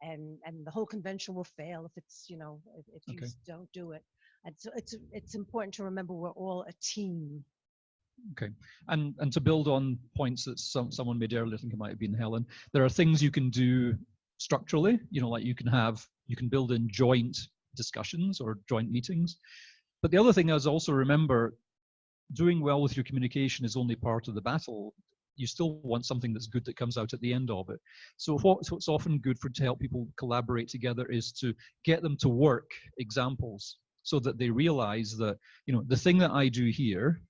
and the whole convention will fail if it's if you don't do it. And so it's important to remember we're all a team. Okay, and to build on points that someone made earlier, I think it might have been Helen, there are things you can do structurally, like you can build in joint discussions or joint meetings. But the other thing is also remember, doing well with your communication is only part of the battle. You still want something that's good that comes out at the end of it. So what's often good to help people collaborate together is to get them to work examples so that they realize that, the thing that I do here,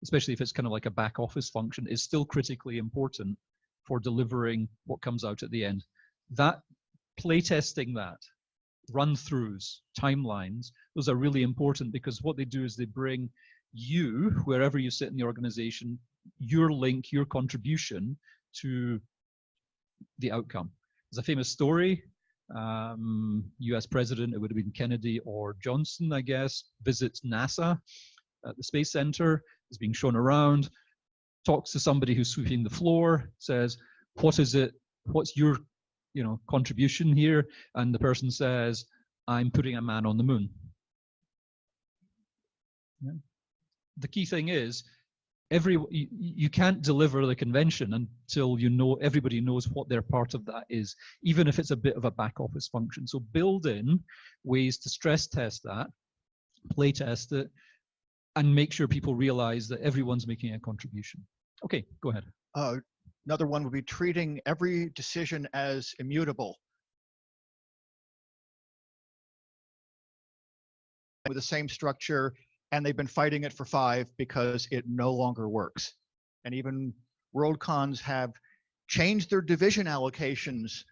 especially if it's kind of like a back office function, is still critically important for delivering what comes out at the end. That playtesting, that run-throughs, timelines, those are really important, because what they do is they bring you, wherever you sit in the organization, your link, your contribution to the outcome. There's a famous story, US president, it would have been Kennedy or Johnson, I guess, visits NASA at the Space Center, is being shown around, talks to somebody who's sweeping the floor, says, what's your contribution here? And the person says, I'm putting a man on the moon. Yeah. The key thing is, you can't deliver the convention until everybody knows what their part of that is, even if it's a bit of a back office function. So build in ways to stress test that, play test it, and make sure people realize that everyone's making a contribution. Okay, go ahead. Another one would be treating every decision as immutable. With the same structure, and they've been fighting it for 5 because it no longer works. And even WorldCons have changed their division allocations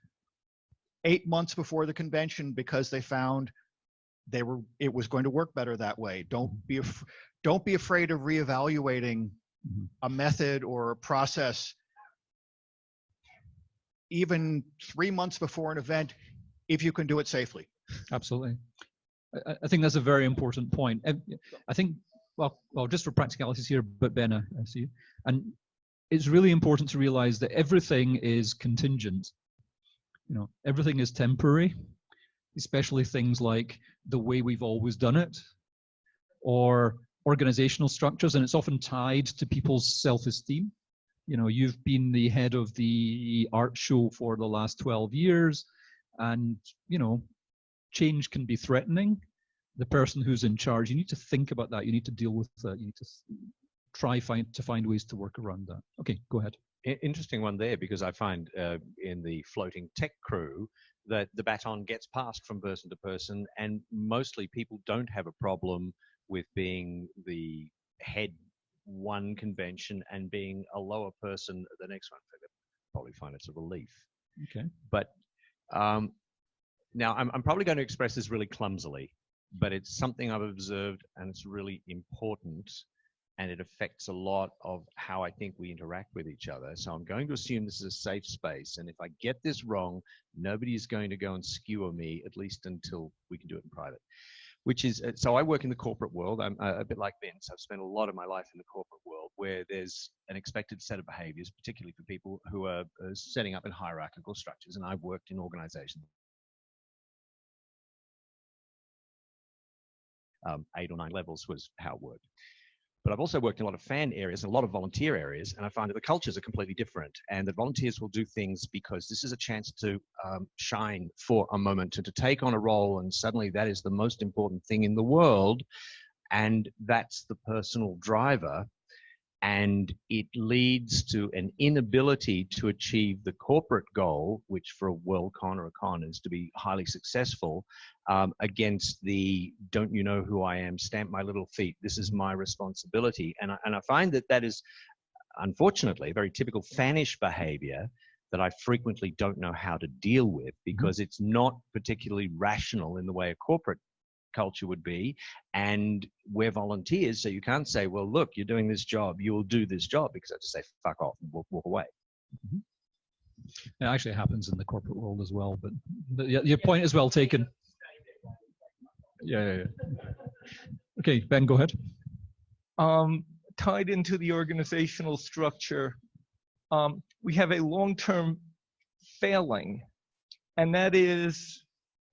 8 months before the convention because they found it was going to work better that way. Don't be afraid of reevaluating a method or a process even 3 months before an event, if you can do it safely. Absolutely. I think that's a very important point. I think, well, just for practicalities here, but Ben, I see you. And it's really important to realize that everything is contingent. Everything is temporary, especially things like the way we've always done it, or organizational structures, and it's often tied to people's self-esteem. You've been the head of the art show for the last 12 years, and, change can be threatening. the person who's in charge, you need to think about that. You need to deal with that. You need to find ways to work around that. Okay, go ahead. Interesting one there, because I find in the floating tech crew that the baton gets passed from person to person, and mostly people don't have a problem with being the head one convention and being a lower person at the next one. They probably find it's a relief. Okay. But now I'm probably going to express this really clumsily, but it's something I've observed, and it's really important, and it affects a lot of how I think we interact with each other. So I'm going to assume this is a safe space, and if I get this wrong, nobody is going to go and skewer me, at least until we can do it in private. Which is, so I work in the corporate world. I'm a bit like Vince. I've spent a lot of my life in the corporate world, where there's an expected set of behaviors, particularly for people who are setting up in hierarchical structures. And I've worked in organizations. 8 or 9 levels was how it worked. But I've also worked in a lot of fan areas and a lot of volunteer areas, and I find that the cultures are completely different, and that volunteers will do things because this is a chance to shine for a moment and to take on a role, and suddenly that is the most important thing in the world, and that's the personal driver, and it leads to an inability to achieve the corporate goal, which for a WorldCon or a con is to be highly successful, against the "don't you know who I am, stamp my little feet, this is my responsibility." And I find that that is, unfortunately, very typical fannish behavior that I frequently don't know how to deal with, because it's not particularly rational in the way a corporate culture would be, and we're volunteers, so you can't say, well, look, you're doing this job, you'll do this job, because I just say fuck off and walk away. It actually happens in the corporate world as well, but your point is well taken. Yeah. Okay, Ben, go ahead. Tied into the organizational structure, we have a long-term failing, and that is,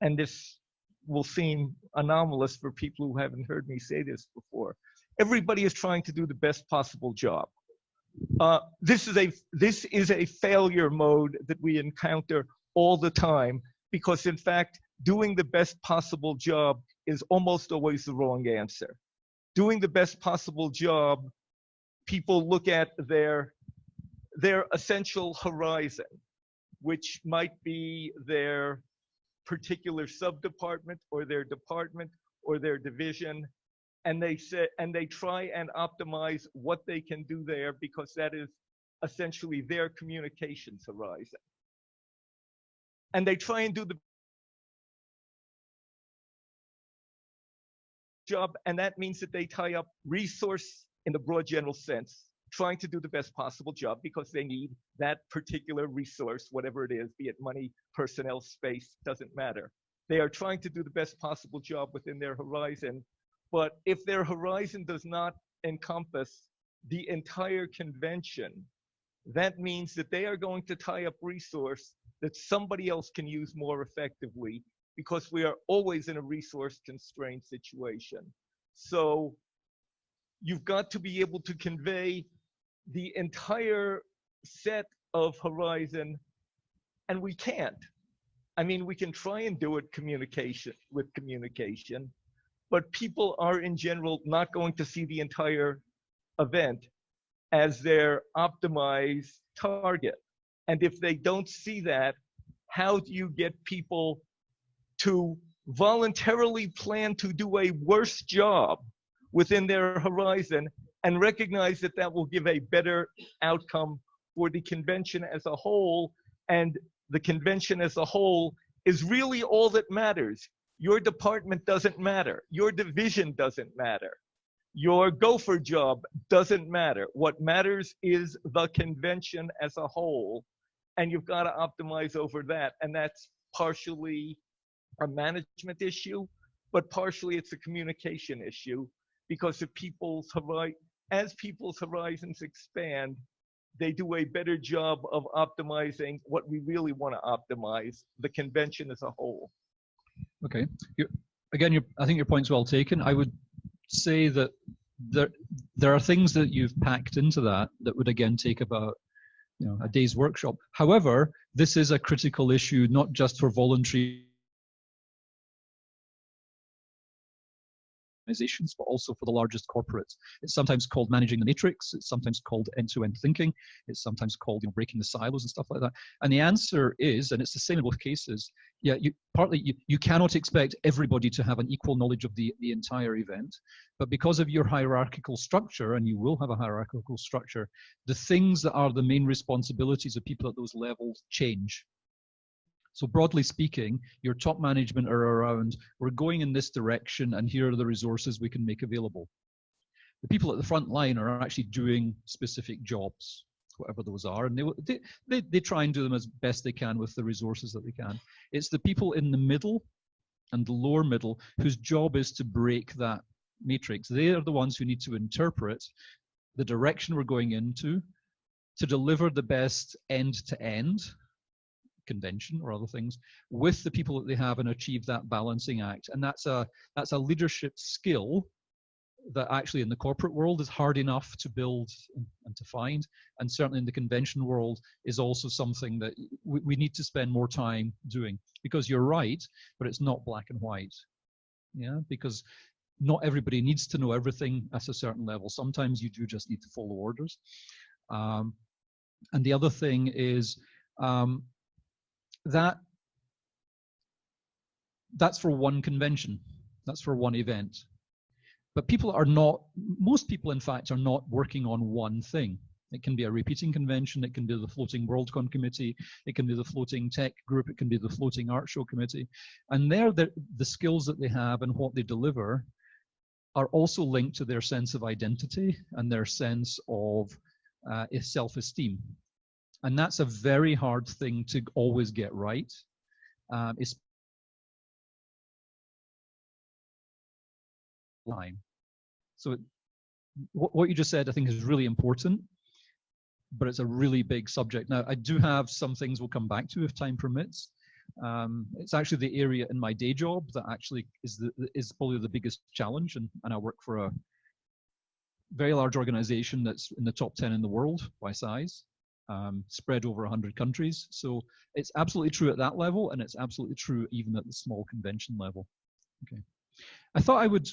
and this will seem anomalous for people who haven't heard me say this before, everybody is trying to do the best possible job. This is a failure mode that we encounter all the time, because in fact, doing the best possible job is almost always the wrong answer. Doing the best possible job, people look at their essential horizon, which might be their particular sub-department or their department or their division, and they try and optimize what they can do there, because that is essentially their communications horizon. And they try and do the job, and that means that they tie up resource in the broad general sense, trying to do the best possible job because they need that particular resource, whatever it is, be it money, personnel, space, doesn't matter. They are trying to do the best possible job within their horizon, but if their horizon does not encompass the entire convention, that means that they are going to tie up resource that somebody else can use more effectively, because we are always in a resource-constrained situation. So you've got to be able to convey the entire set of horizon, and we can't. I mean, we can try and do it with communication, but people are in general not going to see the entire event as their optimized target. And if they don't see that, how do you get people to voluntarily plan to do a worse job within their horizon and recognize that that will give a better outcome for the convention as a whole? And the convention as a whole is really all that matters. Your department doesn't matter. Your division doesn't matter. Your gopher job doesn't matter. What matters is the convention as a whole, and you've got to optimize over that. And that's partially a management issue, but partially it's a communication issue, because if as people's horizons expand, they do a better job of optimizing what we really want to optimize, the convention as a whole. Okay. Again, I think your point's well taken. I would say that there are things that you've packed into that would again take about a day's workshop. However, this is a critical issue, not just for voluntary organizations, but also for the largest corporates. It's sometimes called managing the matrix. It's sometimes called end-to-end thinking. It's sometimes called breaking the silos and stuff like that. And the answer is, and it's the same in both cases, yeah, you cannot expect everybody to have an equal knowledge of the entire event, but because of your hierarchical structure, and you will have a hierarchical structure, the things that are the main responsibilities of people at those levels change. So broadly speaking, your top management are around, we're going in this direction, and here are the resources we can make available. The people at the front line are actually doing specific jobs, whatever those are, and they try and do them as best they can with the resources that they can. It's the people in the middle and the lower middle whose job is to break that matrix. They are the ones who need to interpret the direction we're going into to deliver the best end-to-end convention or other things with the people that they have and achieve that balancing act. And that's a leadership skill that actually in the corporate world is hard enough to build and to find, and certainly in the convention world is also something that we need to spend more time doing, because you're right, but it's not black and white. Yeah, because not everybody needs to know everything at a certain level. Sometimes you do just need to follow orders. And the other thing is that's for one convention, that's for one event. But people are not, most people in fact are not working on one thing. It can be a repeating convention, it can be the floating Worldcon committee, it can be the floating tech group, it can be the floating art show committee. And the skills that they have and what they deliver are also linked to their sense of identity and their sense of self-esteem. And that's a very hard thing to always get right. It's line. So what you just said, I think, is really important, but it's a really big subject. Now, I do have some things we'll come back to if time permits. It's actually the area in my day job that actually is probably the biggest challenge, and I work for a very large organization that's in the top 10 in the world by size, spread over 100 countries. So it's absolutely true at that level, and it's absolutely true even at the small convention level. Okay, I thought I would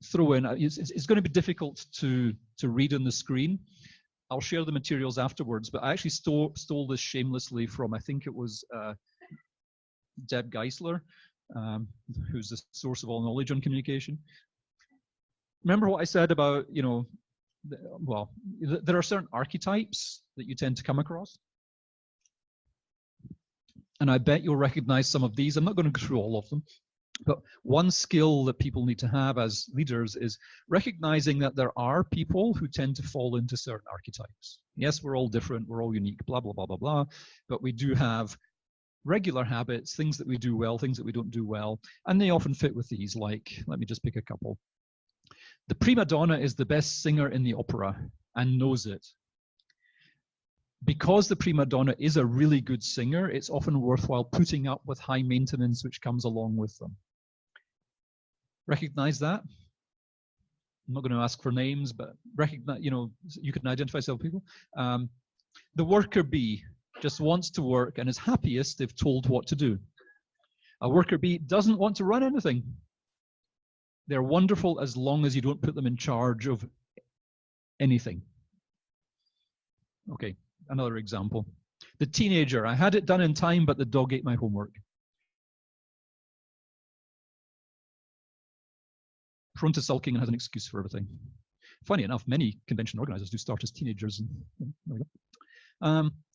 throw in, it's going to be difficult to read on the screen. I'll share the materials afterwards, but I actually stole this shamelessly from, I think it was Deb Geisler, who's the source of all knowledge on communication. Remember what I said about, well, there are certain archetypes that you tend to come across. And I bet you'll recognize some of these. I'm not going to go through all of them. But one skill that people need to have as leaders is recognizing that there are people who tend to fall into certain archetypes. Yes, we're all different, we're all unique, blah, blah, blah, blah, blah. But we do have regular habits, things that we do well, things that we don't do well. And they often fit with these, like, let me just pick a couple. The prima donna is the best singer in the opera and knows it. Because the prima donna is a really good singer, it's often worthwhile putting up with high maintenance which comes along with them. Recognize that? I'm not going to ask for names, but recognize, you can identify several people. The worker bee just wants to work and is happiest if told what to do. A worker bee doesn't want to run anything. They're wonderful as long as you don't put them in charge of anything. Okay, another example. The teenager, I had it done in time, but the dog ate my homework. Prone to sulking and has an excuse for everything. Funny enough, many convention organizers do start as teenagers. And, there we go.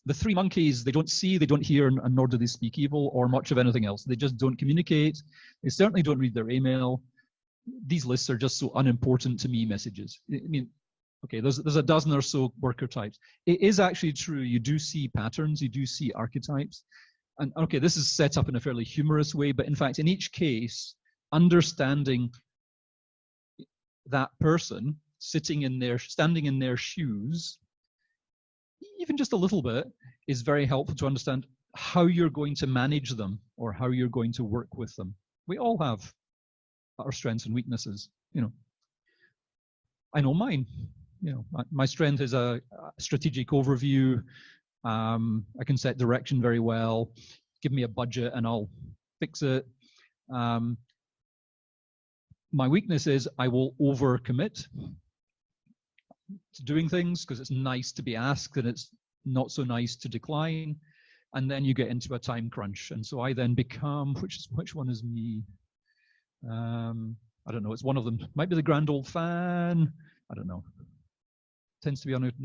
The three monkeys, they don't see, they don't hear, and nor do they speak evil or much of anything else. They just don't communicate. They certainly don't read their email. These lists are just so unimportant to me messages. I mean, okay, there's a dozen or so worker types. It is actually true, you do see patterns, you do see archetypes. And okay, this is set up in a fairly humorous way, but in fact, in each case, understanding that person standing in their shoes, even just a little bit, is very helpful to understand how you're going to manage them or how you're going to work with them. We all have our strengths and weaknesses, I know mine. My strength is a strategic overview. I can set direction very well. Give me a budget and I'll fix it. My weakness is I will overcommit to doing things because it's nice to be asked and it's not so nice to decline. And then you get into a time crunch. And so I then become, which one is me? I don't know. It's one of them. Might be the grand old fan. I don't know. Tends to be on it.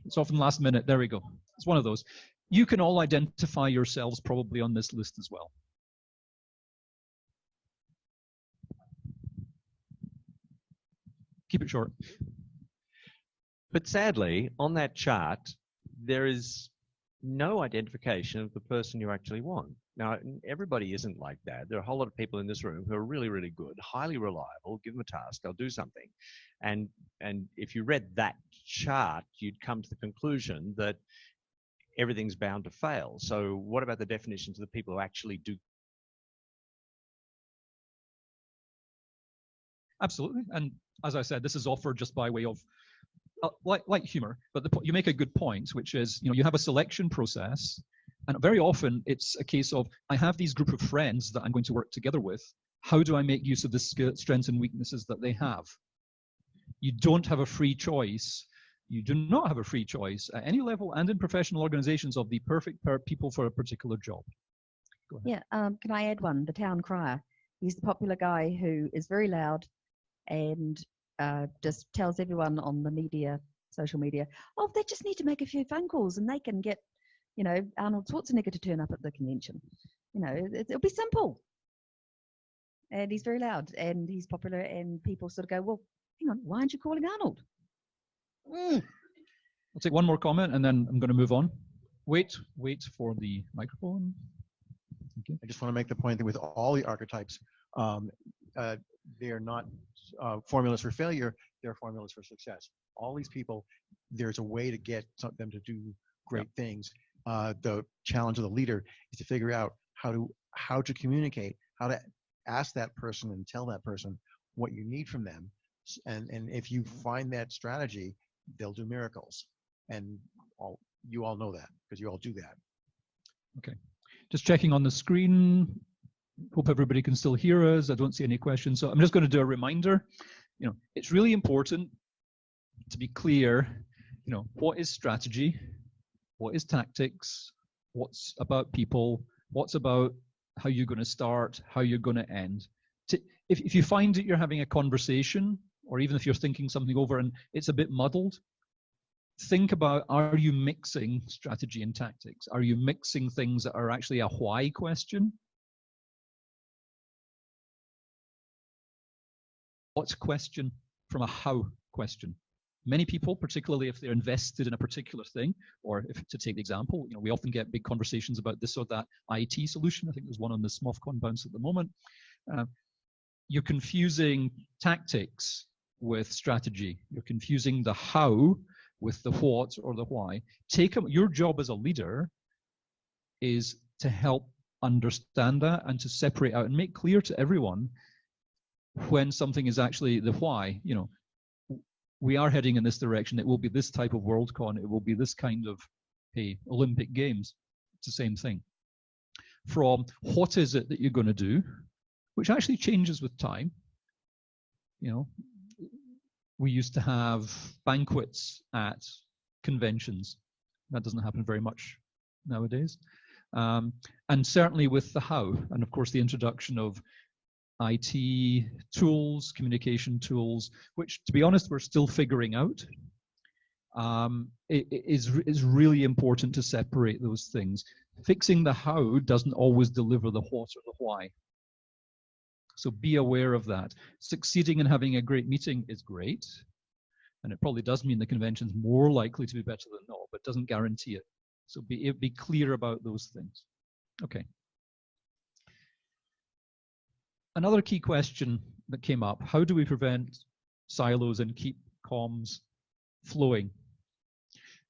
It's often last minute. There we go. It's one of those. You can all identify yourselves probably on this list as well. Keep it short. But sadly, on that chart, there is no identification of the person you actually want. Now, everybody isn't like that. There are a whole lot of people in this room who are really, really good, highly reliable. Give them a task, they'll do something. And if you read that chart, you'd come to the conclusion that everything's bound to fail. So what about the definitions of the people who actually do? Absolutely. And as I said, this is offered just by way of like humor, but you make a good point, which is, you have a selection process, and very often it's a case of, I have these group of friends that I'm going to work together with. How do I make use of the strengths and weaknesses that they have? You don't have a free choice. You do not have a free choice at any level and in professional organizations of the perfect people for a particular job. Go ahead. Yeah, can I add one? The town crier. He's the popular guy who is very loud and just tells everyone on the media, social media, oh, they just need to make a few phone calls and they can get, Arnold Schwarzenegger to turn up at the convention. It'll be simple. And he's very loud and he's popular, and people sort of go, well, hang on, why aren't you calling Arnold? I'll take one more comment and then I'm going to move on. Wait for the microphone. Okay. I just want to make the point that with all the archetypes, they're not formulas for failure, they're formulas for success. All these people, there's a way to get them to do great things. The challenge of the leader is to figure out how to communicate, how to ask that person and tell that person what you need from them. And if you find that strategy, they'll do miracles. And you all know that because you all do that. Okay. Just checking on the screen. Hope everybody can still hear us. I don't see any questions. So I'm just going to do a reminder. It's really important to be clear, what is strategy? What is tactics? What's about people? What's about how you're going to start, how you're going to end? If you find that you're having a conversation, or even if you're thinking something over and it's a bit muddled, think about, are you mixing strategy and tactics? Are you mixing things that are actually a why question? What's question from a how question? Many people, particularly if they're invested in a particular thing, or if to take the example, we often get big conversations about this or that IT solution. I think there's one on the SMOFCON bounce at the moment. You're confusing tactics with strategy. You're confusing the how with the what or the why. Your job as a leader is to help understand that and to separate out and make clear to everyone when something is actually the why. We are heading in this direction. It will be this type of Worldcon. It will be this kind of, Olympic Games. It's the same thing. From what is it that you're going to do, which actually changes with time. We used to have banquets at conventions. That doesn't happen very much nowadays. And certainly with the how, and of course the introduction of IT tools, communication tools, which, to be honest, we're still figuring out. It is really important to separate those things. Fixing the how doesn't always deliver the what or the why. So be aware of that. Succeeding in having a great meeting is great, and it probably does mean the convention's more likely to be better than not, but doesn't guarantee it. So be clear about those things. Okay. Another key question that came up, how do we prevent silos and keep comms flowing?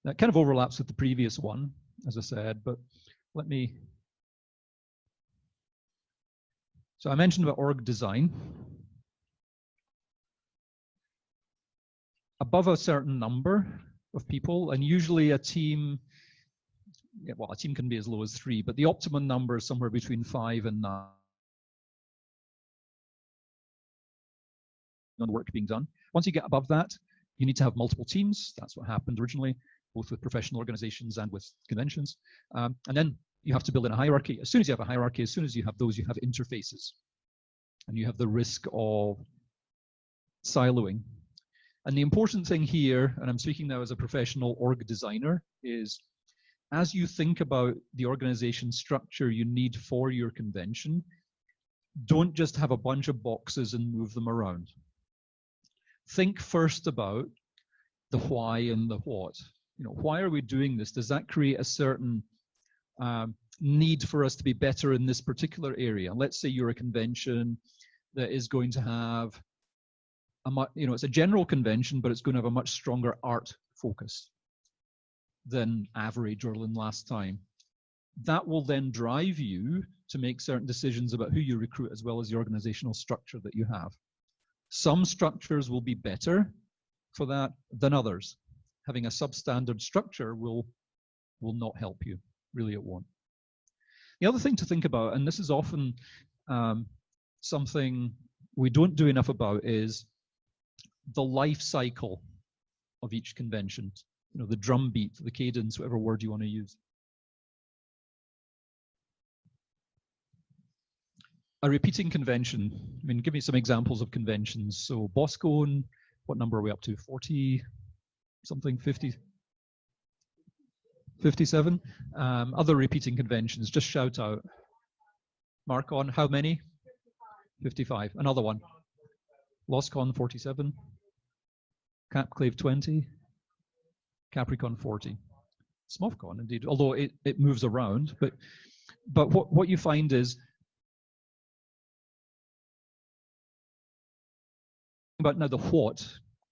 That kind of overlaps with the previous one, as I said, but let me... So I mentioned about org design. Above a certain number of people, and usually a team, a team can be as low as 3, but the optimum number is somewhere between 5 and 9. on the work being done. Once you get above that, you need to have multiple teams. That's what happened originally, both with professional organizations and with conventions. And then you have to build in a hierarchy. As soon as you have a hierarchy, as soon as you have those, you have interfaces. And you have the risk of siloing. And the important thing here, and I'm speaking now as a professional org designer, is as you think about the organization structure you need for your convention, don't just have a bunch of boxes and move them around. Think first about the why and the what. You know, why are we doing this? Does that create a certain need for us to be better in this particular area? Let's say you're a convention that is going to have it's a general convention, but it's going to have a much stronger art focus than average or than last time. That will then drive you to make certain decisions about who you recruit as well as the organizational structure that you have. Some structures will be better for that than others. Having a substandard structure will not help you. Really, it won't. The other thing to think about, and this is often something we don't do enough about, is the life cycle of each convention. You know, the drumbeat, the cadence, whatever word you want to use. A repeating convention. I mean, give me some examples of conventions. So Boscone, what number are we up to? 40 something, 50? 57? Other repeating conventions, just shout out. Mark on, how many? 55. Another one. LostCon 47. Capclave 20. Capricorn 40. SMOFCon, indeed, although it moves around. But what you find is, about now the what,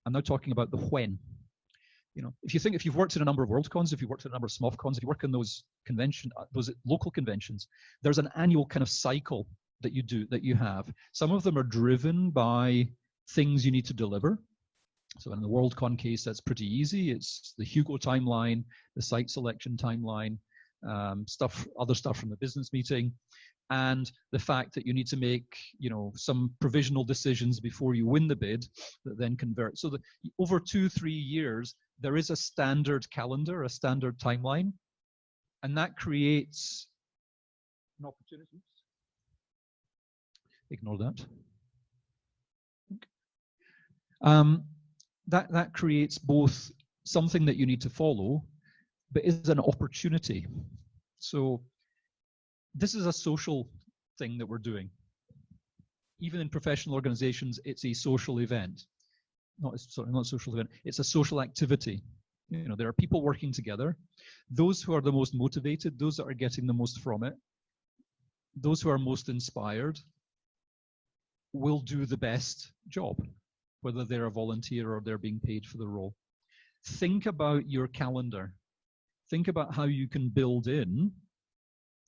I'm now talking about the when. You know, if you've worked in a number of WorldCons, if you've worked in a number of SMOFCons, if you work in those those local conventions, there's an annual kind of cycle that you have. Some of them are driven by things you need to deliver. So in the WorldCon case, that's pretty easy. It's the Hugo timeline, the site selection timeline, other stuff from the business meeting, and the fact that you need to make, you know, some provisional decisions before you win the bid that then convert. So over 2-3 years, there is a standard calendar, a standard timeline, and that creates an opportunity. Ignore that. That creates both something that you need to follow, but is an opportunity. So this is a social thing that we're doing. Even in professional organizations, it's a social event. Not a social event, it's a social activity. You know, there are people working together. Those who are the most motivated, those that are getting the most from it, those who are most inspired will do the best job, whether they're a volunteer or they're being paid for the role. Think about your calendar. Think about how you can build in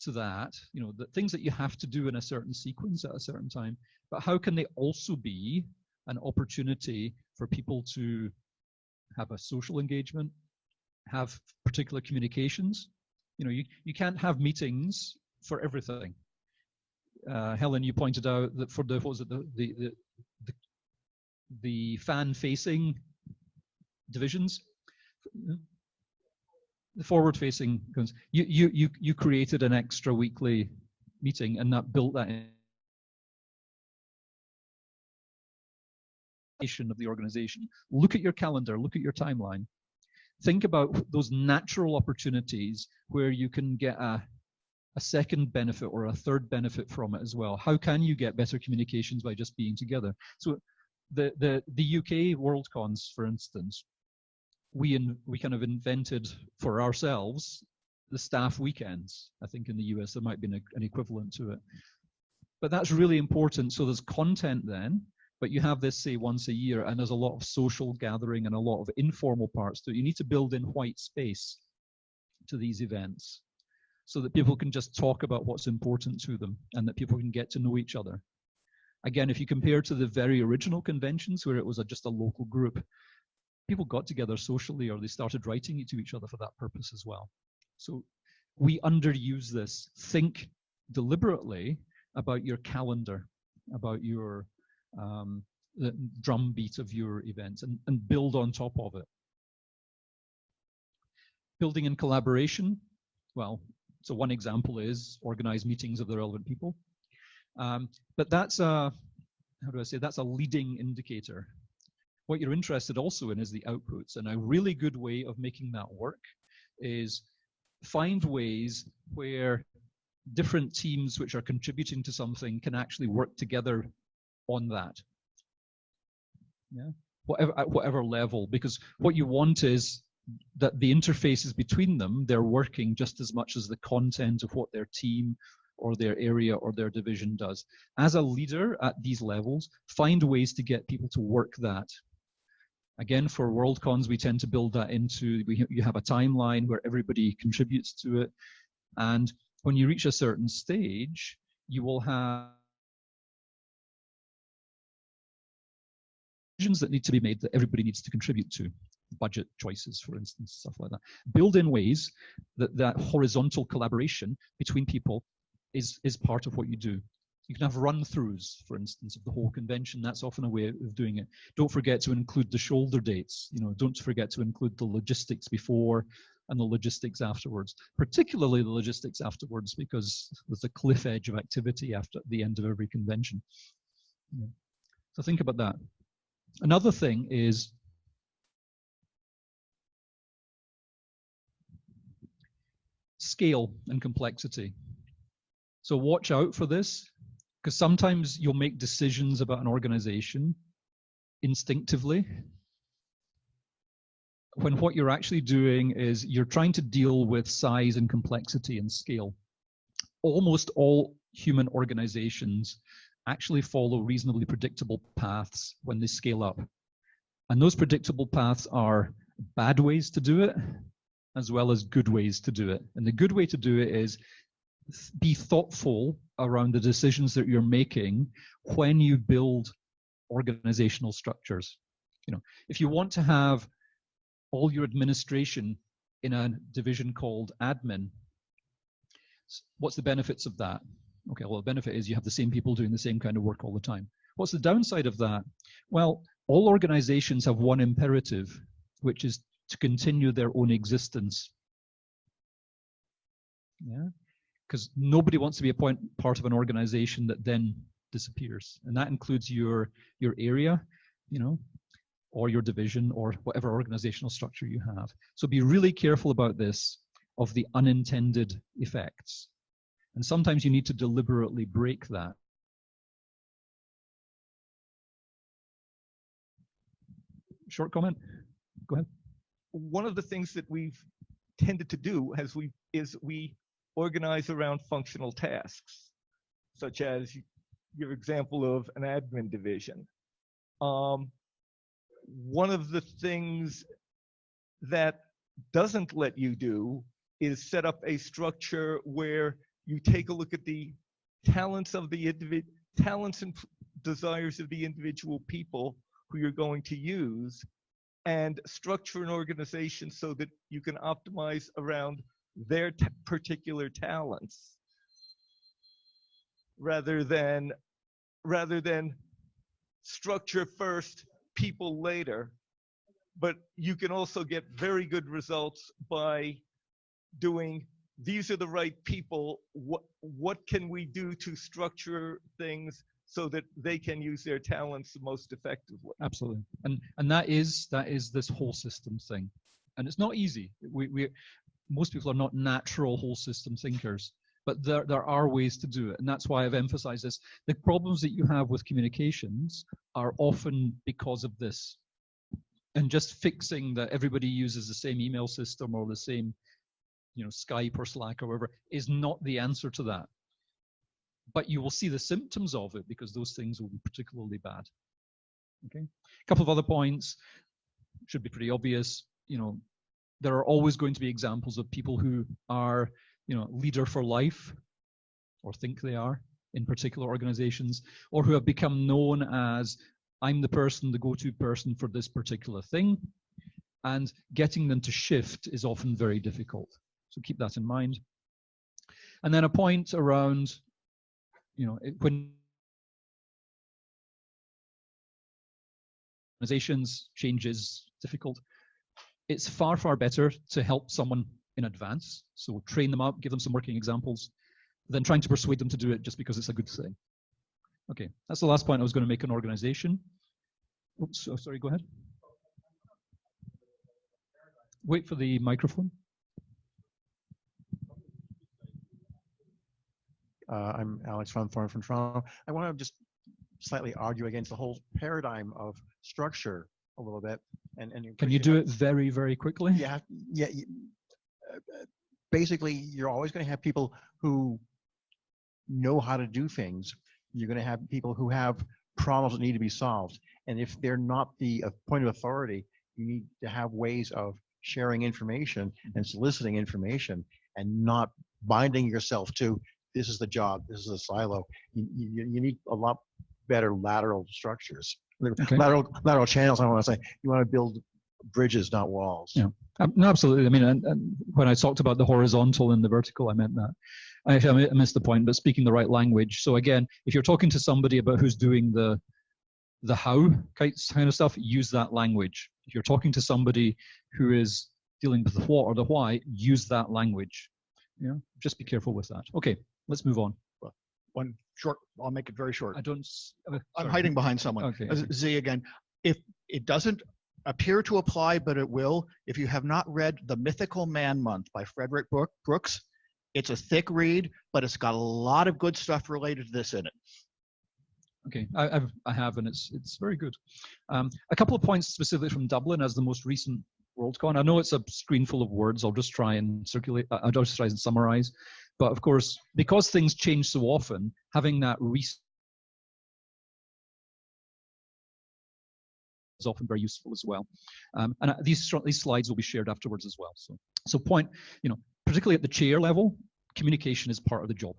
to that, you know, the things that you have to do in a certain sequence at a certain time, but how can they also be an opportunity for people to have a social engagement, have particular communications. You know, you can't have meetings for everything. Helen, you pointed out that for the, what was it, the fan-facing divisions, the forward-facing, you created an extra weekly meeting, and that built that in of the organization. Look at your calendar, look at your timeline. Think about those natural opportunities where you can get a second benefit or a third benefit from it as well. How can you get better communications by just being together? So the UK WorldCons, for instance, we kind of invented for ourselves the staff weekends. I think in the US there might be an equivalent to it. But that's really important. So there's content then, but you have this, say, once a year, and there's a lot of social gathering and a lot of informal parts to it. You need to build in white space to these events so that people can just talk about what's important to them and that people can get to know each other. Again, if you compare to the very original conventions where it was just a local group, people got together socially or they started writing to each other for that purpose as well. So we underuse this. Think deliberately about your calendar, about your the drumbeat of your events and build on top of it. Building in collaboration, well, so one example is organize meetings of the relevant people. But that's a, how do I say, that's a leading indicator. What you're interested also in is the outputs, and a really good way of making that work is find ways where different teams which are contributing to something can actually work together on that. Yeah, at whatever level, because what you want is that the interfaces between them, they're working just as much as the content of what their team or their area or their division does. As a leader at these levels, find ways to get people to work that. Again, for WorldCons, we tend to build that into, you have a timeline where everybody contributes to it. And when you reach a certain stage, you will have decisions that need to be made that everybody needs to contribute to. Budget choices, for instance, stuff like that. Build in ways that that horizontal collaboration between people is part of what you do. You can have run-throughs, for instance, of the whole convention. That's often a way of doing it. Don't forget to include the shoulder dates. You know, don't forget to include the logistics before and the logistics afterwards, particularly the logistics afterwards, because there's a cliff edge of activity after the end of every convention. Yeah. So think about that. Another thing is scale and complexity. So watch out for this, because sometimes you'll make decisions about an organization instinctively, when what you're actually doing is you're trying to deal with size and complexity and scale. Almost all human organizations actually follow reasonably predictable paths when they scale up. And those predictable paths are bad ways to do it, as well as good ways to do it. And the good way to do it is be thoughtful around the decisions that you're making when you build organizational structures. You know, if you want to have all your administration in a division called admin, what's the benefits of that? Okay, well, the benefit is you have the same people doing the same kind of work all the time. What's the downside of that? Well, all organizations have one imperative, which is to continue their own existence. Yeah, because nobody wants to be a part of an organization that then disappears, and that includes your area, you know, or your division, or whatever organizational structure you have. So be really careful about this, of the unintended effects, and sometimes you need to deliberately break that. Short comment. Go ahead. One of the things that we've tended to do is we organize around functional tasks, such as your example of an admin division. One of the things that doesn't let you do is set up a structure where you take a look at the talents of the talents and desires of the individual people who you're going to use, and structure an organization so that you can optimize around their particular talents, rather than structure first, people later. But you can also get very good results by doing, these are the right people, what can we do to structure things so that they can use their talents most effectively? Absolutely, and that is this whole system thing, and it's not easy. Most people are not natural whole system thinkers, but there are ways to do it, and that's why I've emphasized this. The problems that you have with communications are often because of this, and just fixing that everybody uses the same email system or the same, you know, Skype or Slack or whatever is not the answer to that. But you will see the symptoms of it, because those things will be particularly bad. Okay, a couple of other points should be pretty obvious. You know, there are always going to be examples of people who are, you know, leader for life, or think they are in particular organizations, or who have become known as, I'm the person, the go-to person for this particular thing, and getting them to shift is often very difficult. So keep that in mind. And then a point around, you know, when organizations, changes, difficult. It's far, far better to help someone in advance. So train them up, give them some working examples, than trying to persuade them to do it just because it's a good thing. Okay, that's the last point I was going to make on organization. Oops, oh, sorry, go ahead. Wait for the microphone. I'm Alex Van Thorn from Toronto. I want to just slightly argue against the whole paradigm of structure a little bit. And can you do it very, very quickly? Yeah, yeah. Basically, you're always going to have people who know how to do things. You're going to have people who have problems that need to be solved. And if they're not the point of authority, you need to have ways of sharing information and soliciting information and not binding yourself to this is the job, this is a silo. You need a lot better lateral structures. Okay. Lateral channels, I want to say. You want to build bridges, not walls. Yeah, no, absolutely. I mean, and when I talked about the horizontal and the vertical, I meant that. Actually, I missed the point, but speaking the right language. So again, if you're talking to somebody about who's doing the how kind of stuff, use that language. If you're talking to somebody who is dealing with the what or the why, use that language. Yeah, just be careful with that. Okay, let's move on. One short, I'll make it very short. I don't. I'm hiding behind someone. Okay. Z again. If it doesn't appear to apply, but it will, if you have not read The Mythical Man Month by Frederick Brooks, it's a thick read, but it's got a lot of good stuff related to this in it. Okay, I have, and it's very good. A couple of points specifically from Dublin as the most recent WorldCon. I know it's a screen full of words. I'll just try and circulate. I'll just try and summarize. But of course, because things change so often, having that is often very useful as well. And these slides will be shared afterwards as well. So point, particularly at the chair level, communication is part of the job.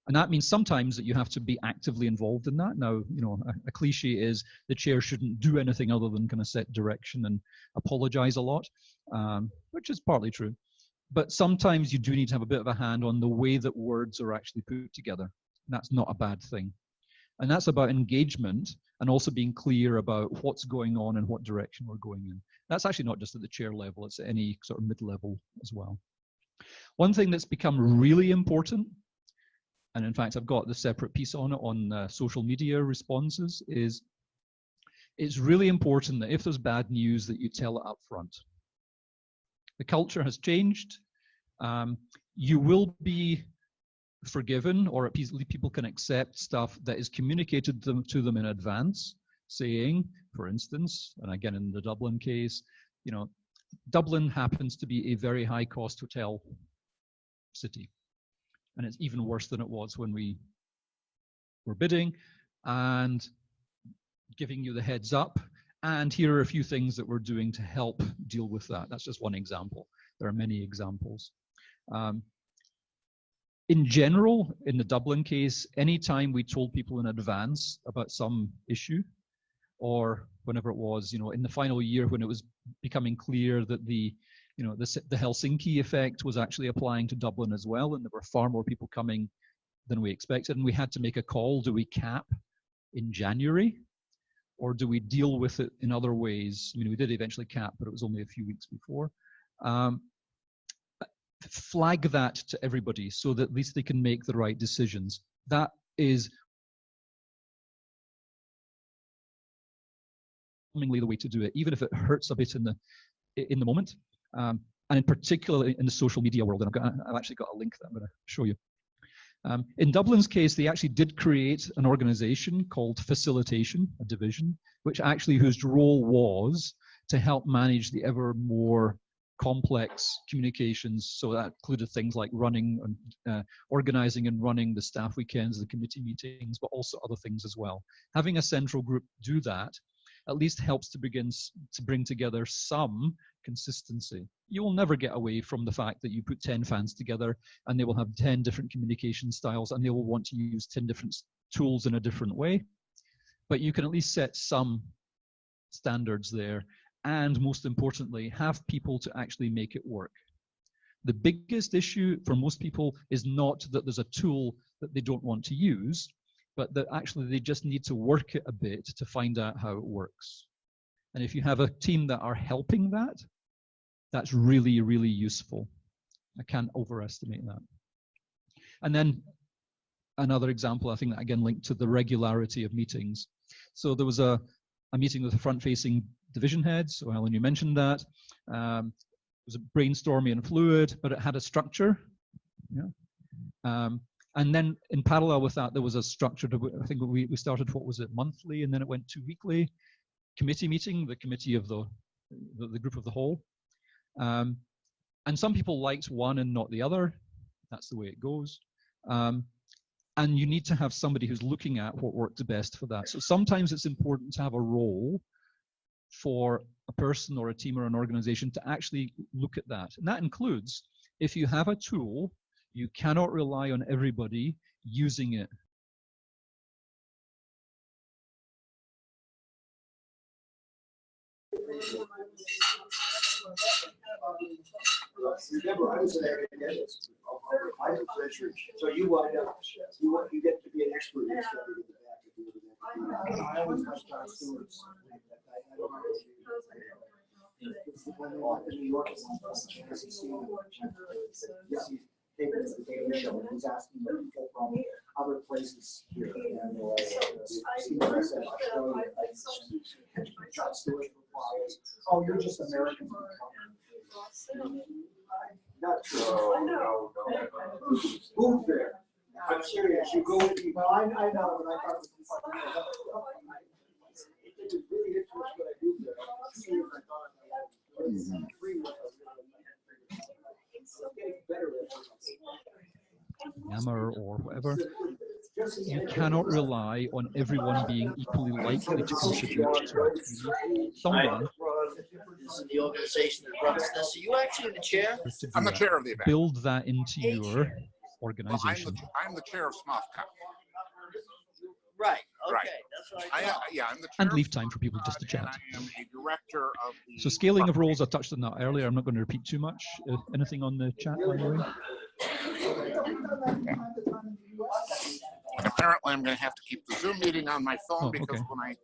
And that means sometimes that you have to be actively involved in that. Now, a cliche is the chair shouldn't do anything other than kind of set direction and apologize a lot, which is partly true. But sometimes you do need to have a bit of a hand on the way that words are actually put together. And that's not a bad thing. And that's about engagement and also being clear about what's going on and what direction we're going in. That's actually not just at the chair level, it's at any sort of mid-level as well. One thing that's become really important, and in fact I've got the separate piece on it on social media responses, is it's really important that if there's bad news that you tell it up front. The culture has changed. You will be forgiven, or at least people can accept stuff that is communicated to them in advance, saying, for instance, and again in the Dublin case, Dublin happens to be a very high cost hotel city. And it's even worse than it was when we were bidding, and giving you the heads up. And here are a few things that we're doing to help deal with that. That's just one example. There are many examples. In general, in the Dublin case, anytime we told people in advance about some issue, or whenever it was, in the final year when it was becoming clear that the Helsinki effect was actually applying to Dublin as well, and there were far more people coming than we expected, and we had to make a call: do we cap in January, or do we deal with it in other ways? We did eventually cap, but it was only a few weeks before. Flag that to everybody so that at least they can make the right decisions. That is the way to do it, even if it hurts a bit in the moment, and in particular in the social media world. And I've actually got a link that I'm going to show you. In Dublin's case, they actually did create an organization called Facilitation, a division, whose role was to help manage the ever more complex communications. So that included things like organizing and running the staff weekends, the committee meetings, but also other things as well. Having a central group do that at least helps to begin to bring together some consistency. You will never get away from the fact that you put 10 fans together and they will have 10 different communication styles and they will want to use 10 different tools in a different way. But you can at least set some standards there, and most importantly, have people to actually make it work. The biggest issue for most people is not that there's a tool that they don't want to use, but that actually they just need to work it a bit to find out how it works. And if you have a team that are helping that, that's really, really useful. I can't overestimate that. And then another example, I think that again linked to the regularity of meetings. So there was a meeting with the front-facing division heads. So Helen, you mentioned that. It was brainstormy and fluid, but it had a structure. Yeah. And then in parallel with that, there was a structure. I think we started, what was it, monthly, and then it went to weekly committee meeting, the committee of the group of the whole. And some people liked one and not the other. That's the way it goes. And you need to have somebody who's looking at what works best for that. So sometimes it's important to have a role for a person or a team or an organization to actually look at that. And that includes, if you have a tool, you cannot rely on everybody using it. So you wind up, you get to be an expert in stuff. I always have students. When they walk to New York, the Daily Show, and he's asking people from other places here. And John Stewart replies, "Oh, you're just American." Not true. No. Move there. I'm serious. You go with me. Well, I know, but I thought it was fun. It was really interesting what I do there. It's getting better at Yammer or whatever. You cannot rely on everyone being equally likely to contribute to it. Someone is the organization that runs this. Are you actually the chair? I'm the chair of the event. Build that into your organization. Well, I'm the chair of SMOFCON. Right. Okay. Right. That's what I thought. I'm the chair. And leave time for people just to chat. I am a director of the. So scaling of roles, I touched on that earlier. I'm not going to repeat too much. Anything on the chat, by the way? And apparently, I'm going to have to keep the Zoom meeting on my phone because when I.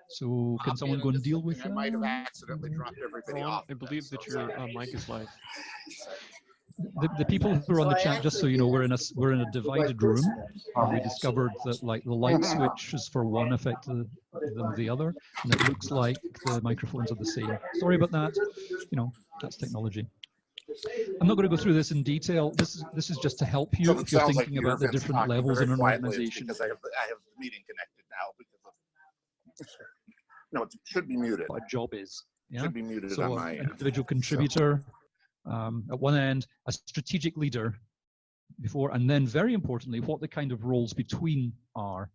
So can someone go and deal with that? I might have accidentally dropped everybody off. I believe that your mic is live. The people who are on the chat, just so you know, we're in a divided room. We discovered that like the light switch is for one effect than the other, and it looks like the microphones are the same. Sorry about that. You know, that's technology. I'm not going to go through this in detail. This is just to help you if you're thinking about the different levels in an organization. Because I have the meeting connected now because of. No, it should be muted. What a job is. Yeah? Should be muted so on my an individual contributor at one end, a strategic leader before, and then very importantly, what the kind of roles between are.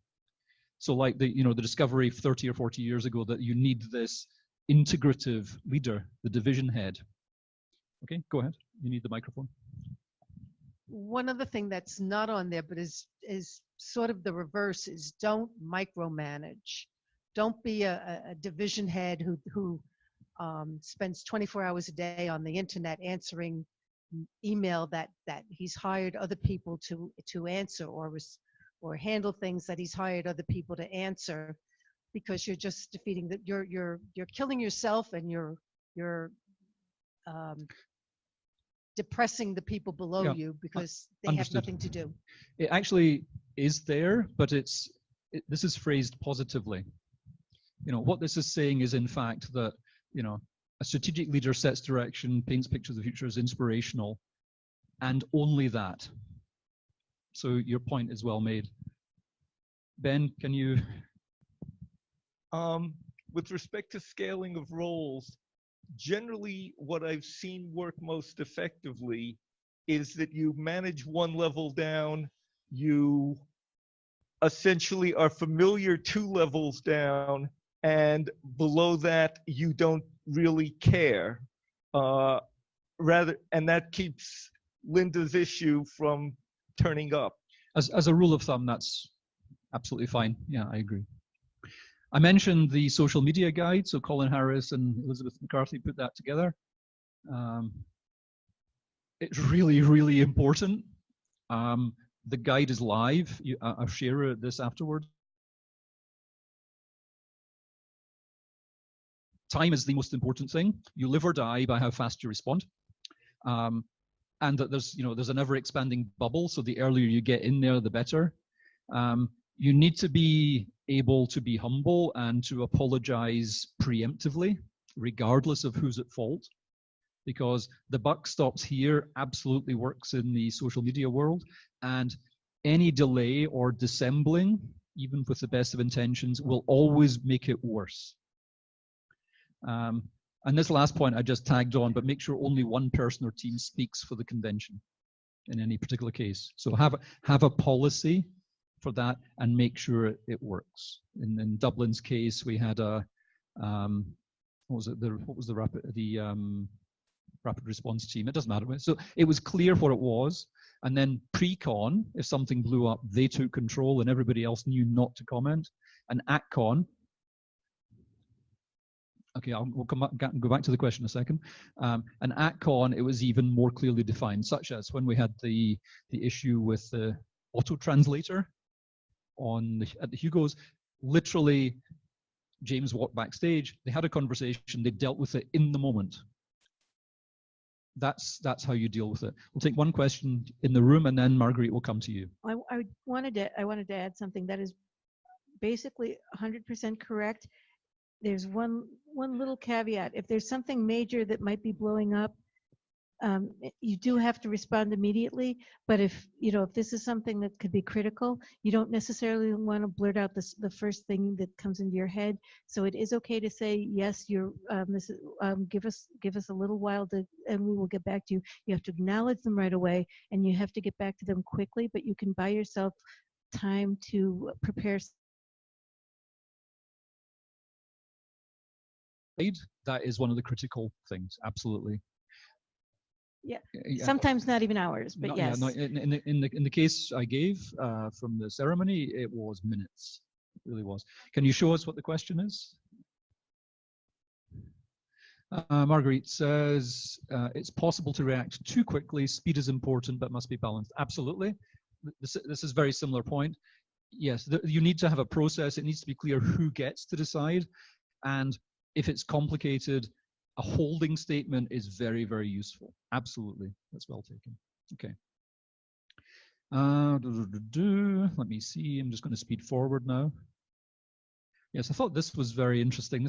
So like the discovery 30 or 40 years ago that you need this integrative leader, the division head. Okay, go ahead. You need the microphone. One other thing that's not on there, but is sort of the reverse, is don't micromanage. Don't be a division head who spends 24 hours a day on the internet answering email that he's hired other people to answer, or handle things that he's hired other people to answer, because you're just defeating that. You're killing yourself, and you're depressing the people below you because they have nothing to do. It actually is there, but this is phrased positively. You know, what this is saying is, in fact, that, you know, a strategic leader sets direction, paints pictures of the future, is inspirational, and only that. So your point is well made. Ben, can you? With respect to scaling of roles, generally what I've seen work most effectively is that you manage one level down, you essentially are familiar 2 levels down, and below that you don't really care. And that keeps Linda's issue from turning up. As a rule of thumb, that's absolutely fine. Yeah, I agree. I mentioned the social media guide, so Colin Harris and Elizabeth McCarthy put that together. It's really, really important. The guide is live. I'll share this afterwards. time is the most important thing. You live or die by how fast you respond. And that there's an ever-expanding bubble, so the earlier you get in there, the better. You need to be able to be humble and to apologize preemptively, regardless of who's at fault, because the buck stops here absolutely works in the social media world, and any delay or dissembling, even with the best of intentions, will always make it worse. And this last point I just tagged on, but make sure only one person or team speaks for the convention in any particular case. So have a policy for that and make sure it works. In Dublin's case, we had a what was the rapid response team. It doesn't matter. So it was clear what it was, and then pre-con, if something blew up, they took control, and everybody else knew not to comment. And at con. Okay, we'll go back to the question in a second. And at con, it was even more clearly defined, such as when we had the issue with the auto translator at the Hugos. Literally, James walked backstage. They had a conversation. They dealt with it in the moment. That's how you deal with it. We'll take one question in the room, and then Marguerite will come to you. I wanted to add something that is basically 100% correct. There's one little caveat. If there's something major that might be blowing up, you do have to respond immediately. But if this is something that could be critical, you don't necessarily want to blurt out the first thing that comes into your head. So it is okay to say, yes, give us a little while and we will get back to you. You have to acknowledge them right away, and you have to get back to them quickly. But you can buy yourself time to prepare. That is one of the critical things, absolutely. Yeah, sometimes not even hours, but yes. Yeah, in the case I gave from the ceremony, it was minutes. It really was. Can you show us what the question is? Marguerite says, it's possible to react too quickly. Speed is important, but must be balanced. Absolutely. This is a very similar point. Yes, you need to have a process. It needs to be clear who gets to decide. And if it's complicated, a holding statement is very, very useful. Absolutely. That's well taken. Okay. Let me see. I'm just going to speed forward now. Yes, I thought this was very interesting.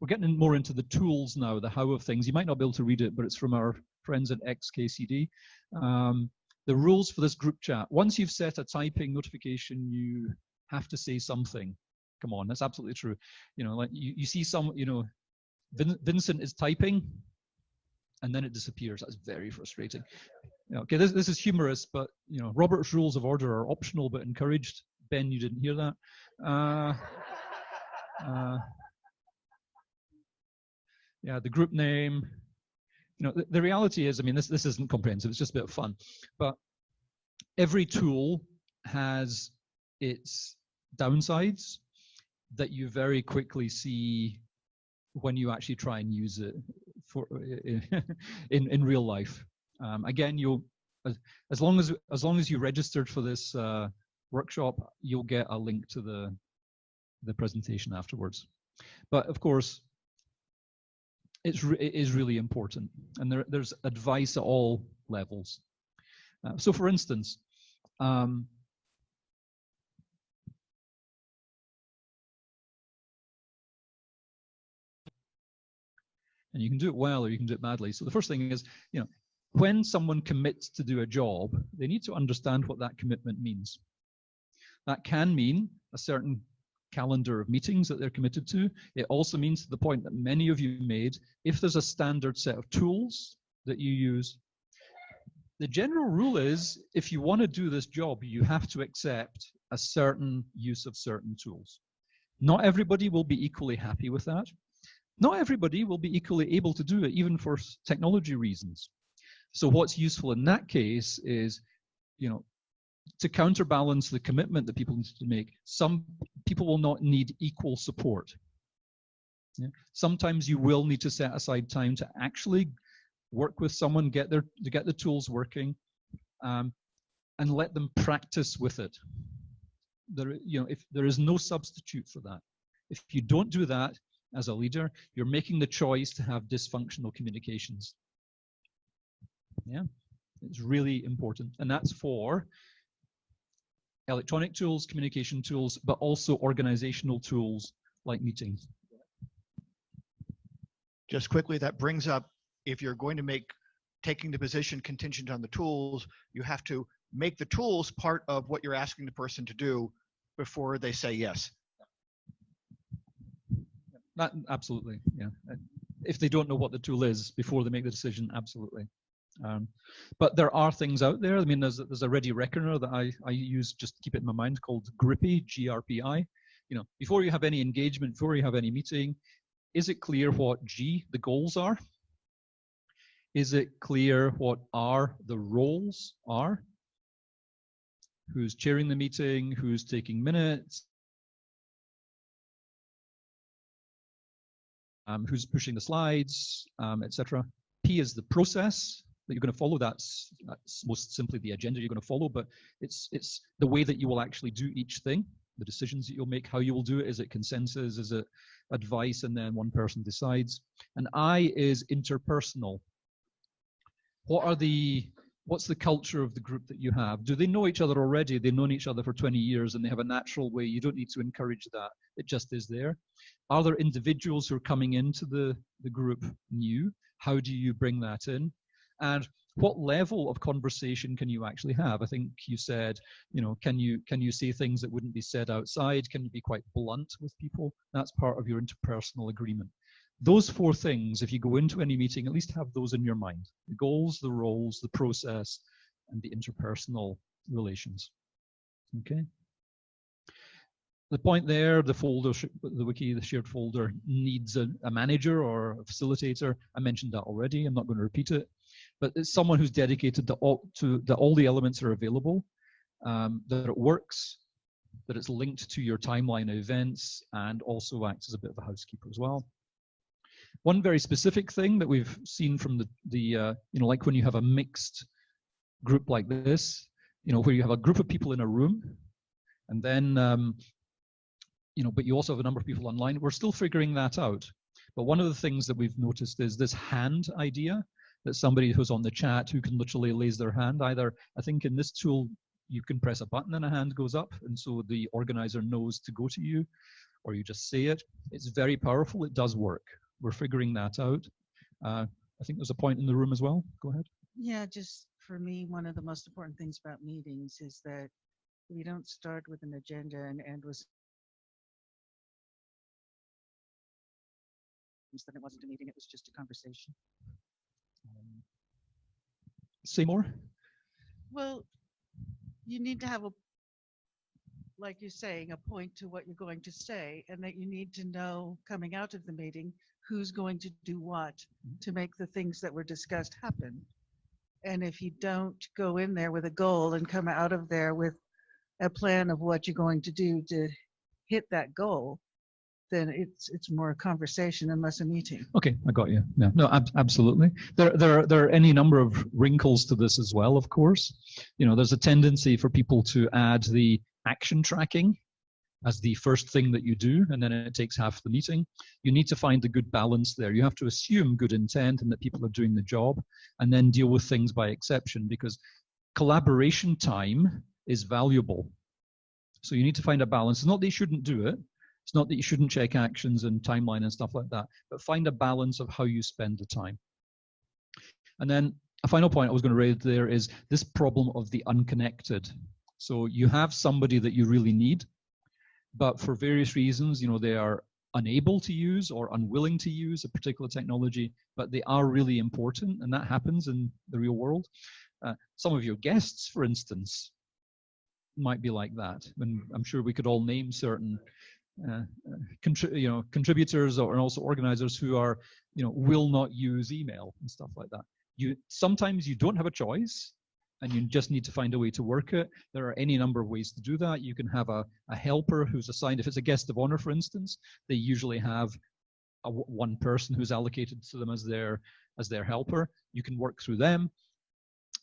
We're getting more into the tools now, the how of things. You might not be able to read it, but it's from our friends at XKCD. The rules for this group chat. Once you've set a typing notification, you have to say something. Come on, that's absolutely true. Like you see some, Vincent is typing, and then it disappears. That's very frustrating. Okay, this is humorous, but Robert's rules of order are optional but encouraged. Ben, you didn't hear that. Yeah, the group name. The reality is, I mean, this isn't comprehensive. It's just a bit of fun, but every tool has its downsides that you very quickly see when you actually try and use it in real life. Again, as long as you registered for this workshop, you'll get a link to the presentation afterwards. But of course, it is really important, and there's advice at all levels. So, for instance. And you can do it well or you can do it badly. So the first thing is, when someone commits to do a job, they need to understand what that commitment means. That can mean a certain calendar of meetings that they're committed to. It also means, to the point that many of you made, if there's a standard set of tools that you use, the general rule is, if you want to do this job, you have to accept a certain use of certain tools. Not everybody will be equally happy with that. Not everybody will be equally able to do it, even for technology reasons. So what's useful in that case is, to counterbalance the commitment that people need to make, some people will not need equal support. Yeah? Sometimes you will need to set aside time to actually work with someone, get the tools working, and let them practice with it. If there is no substitute for that. If you don't do that, as a leader, you're making the choice to have dysfunctional communications. Yeah, it's really important. And that's for electronic tools, communication tools, but also organizational tools like meetings. Just quickly, that brings up, if you're going to make taking the position contingent on the tools, you have to make the tools part of what you're asking the person to do before they say yes. That, absolutely, yeah. If they don't know what the tool is before they make the decision, absolutely. But there are things out there. I mean, there's a ready reckoner that I use just to keep it in my mind called Grippy, GRPI. You know, before you have any engagement, before you have any meeting, is it clear what G, the goals are? Is it clear what R, the roles are? Who's chairing the meeting? Who's taking minutes? Who's pushing the slides, etc. P is the process that you're going to follow. That's most simply the agenda you're going to follow, but it's the way that you will actually do each thing, the decisions that you'll make, how you will do it. Is it consensus? Is it advice and then one person decides? And I is interpersonal. What's the culture of the group that you have? Do they know each other already? They've known each other for 20 years and they have a natural way. You don't need to encourage that. It just is there. Are there individuals who are coming into the group new? How do you bring that in? And what level of conversation can you actually have? I think you said, you know, can you say things that wouldn't be said outside? Can you be quite blunt with people? That's part of your interpersonal agreement. Those four things, if you go into any meeting, at least have those in your mind. The goals, the roles, the process, and the interpersonal relations. Okay? The point there, the folder, the wiki, the shared folder needs a manager or a facilitator. I mentioned that already. I'm not going to repeat it. But it's someone who's dedicated to all the elements are available, that it works, that it's linked to your timeline of events, and also acts as a bit of a housekeeper as well. One very specific thing that we've seen from you know, like when you have a mixed group like this, you know, where you have a group of people in a room, and then, you know, but you also have a number of people online. We're still figuring that out. But one of the things that we've noticed is this hand idea, that somebody who's on the chat who can literally raise their hand. Either, I think in this tool, you can press a button and a hand goes up, and so the organizer knows to go to you, or you just say it. It's very powerful. It does work. We're figuring that out. I think there's a point in the room as well. Go ahead. Yeah, just for me, one of the most important things about meetings is that we don't start with an agenda and end with then it wasn't a meeting, it was just a conversation. Say more. Well, you need to have a, like you're saying, a point to what you're going to say, and that you need to know coming out of the meeting who's going to do what to make the things that were discussed happen. And if you don't go in there with a goal and come out of there with a plan of what you're going to do to hit that goal, then it's more a conversation and less a meeting. Okay, I got you. Yeah, no, absolutely. There are any number of wrinkles to this as well, of course. You know, there's a tendency for people to add the action tracking as the first thing that you do, and then it takes half the meeting. You need to find a good balance there. You have to assume good intent and that people are doing the job, and then deal with things by exception, because collaboration time is valuable. So you need to find a balance. It's not that you shouldn't do it. It's not that you shouldn't check actions and timeline and stuff like that, but find a balance of how you spend the time. And then a final point I was going to raise there is this problem of the unconnected. So you have somebody that you really need, but for various reasons, you know, they are unable to use or unwilling to use a particular technology, but they are really important, and that happens in the real world. Some of your guests, for instance, might be like that. And I'm sure we could all name certain contributors or also organizers who are, you know, will not use email and stuff like that. Sometimes you don't have a choice, and you just need to find a way to work it. There are any number of ways to do that. You can have a helper who's assigned. If it's a guest of honor, for instance, they usually have one person who's allocated to them as their helper. You can work through them.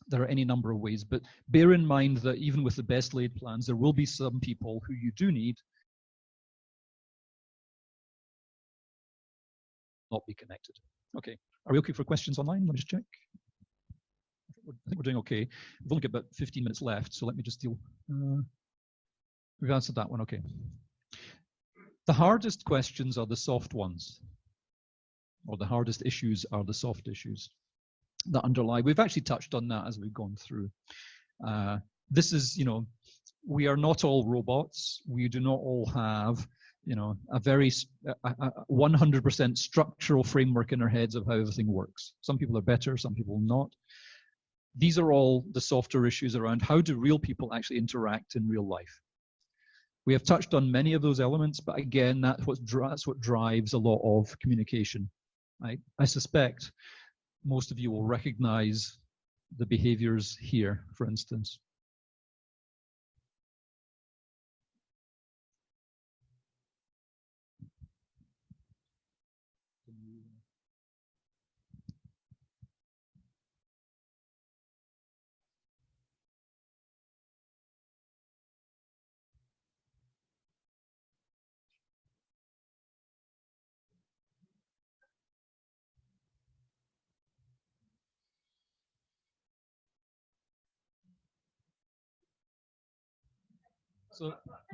There are any number of ways, but bear in mind that even with the best laid plans, there will be some people who you do need not be connected. Okay, are we okay for questions online? Let me just check. I think we're doing okay. We've only got about 15 minutes left, so let me just deal. We've answered that one, okay. The hardest questions are the soft ones, or the hardest issues are the soft issues that underlie. We've actually touched on that as we've gone through. This is, we are not all robots. We do not all have, a very 100% structural framework in our heads of how everything works. Some people are better, some people not. These are all the softer issues around how do real people actually interact in real life. We have touched on many of those elements, but again, that's what drives a lot of communication. I suspect most of you will recognize the behaviors here, for instance.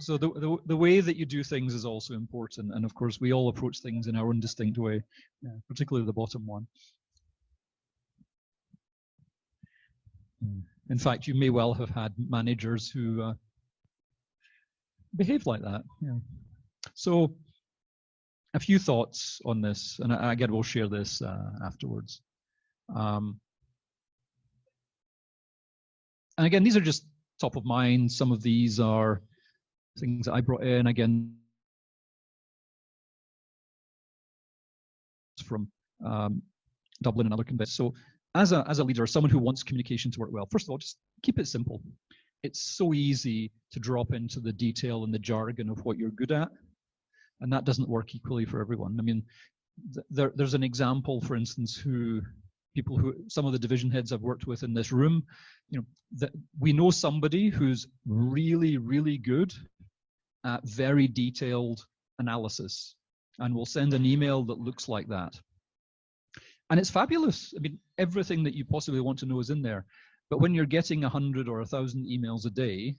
So the way that you do things is also important, and of course we all approach things in our own distinct way, particularly the bottom one. In fact, you may well have had managers who behave like that. Yeah. So a few thoughts on this, and again we'll share this afterwards. And again, these are just top of mind. Some of these are things that I brought in, again, from Dublin and other conventions. So as a leader, someone who wants communication to work well, first of all, just keep it simple. It's so easy to drop into the detail and the jargon of what you're good at, and that doesn't work equally for everyone. I mean, there's an example, for instance, some of the division heads I've worked with in this room, that we know somebody who's really, really good at very detailed analysis, and we'll send an email that looks like that. And it's fabulous. I mean, everything that you possibly want to know is in there. But when you're getting 100 or 1,000 emails a day,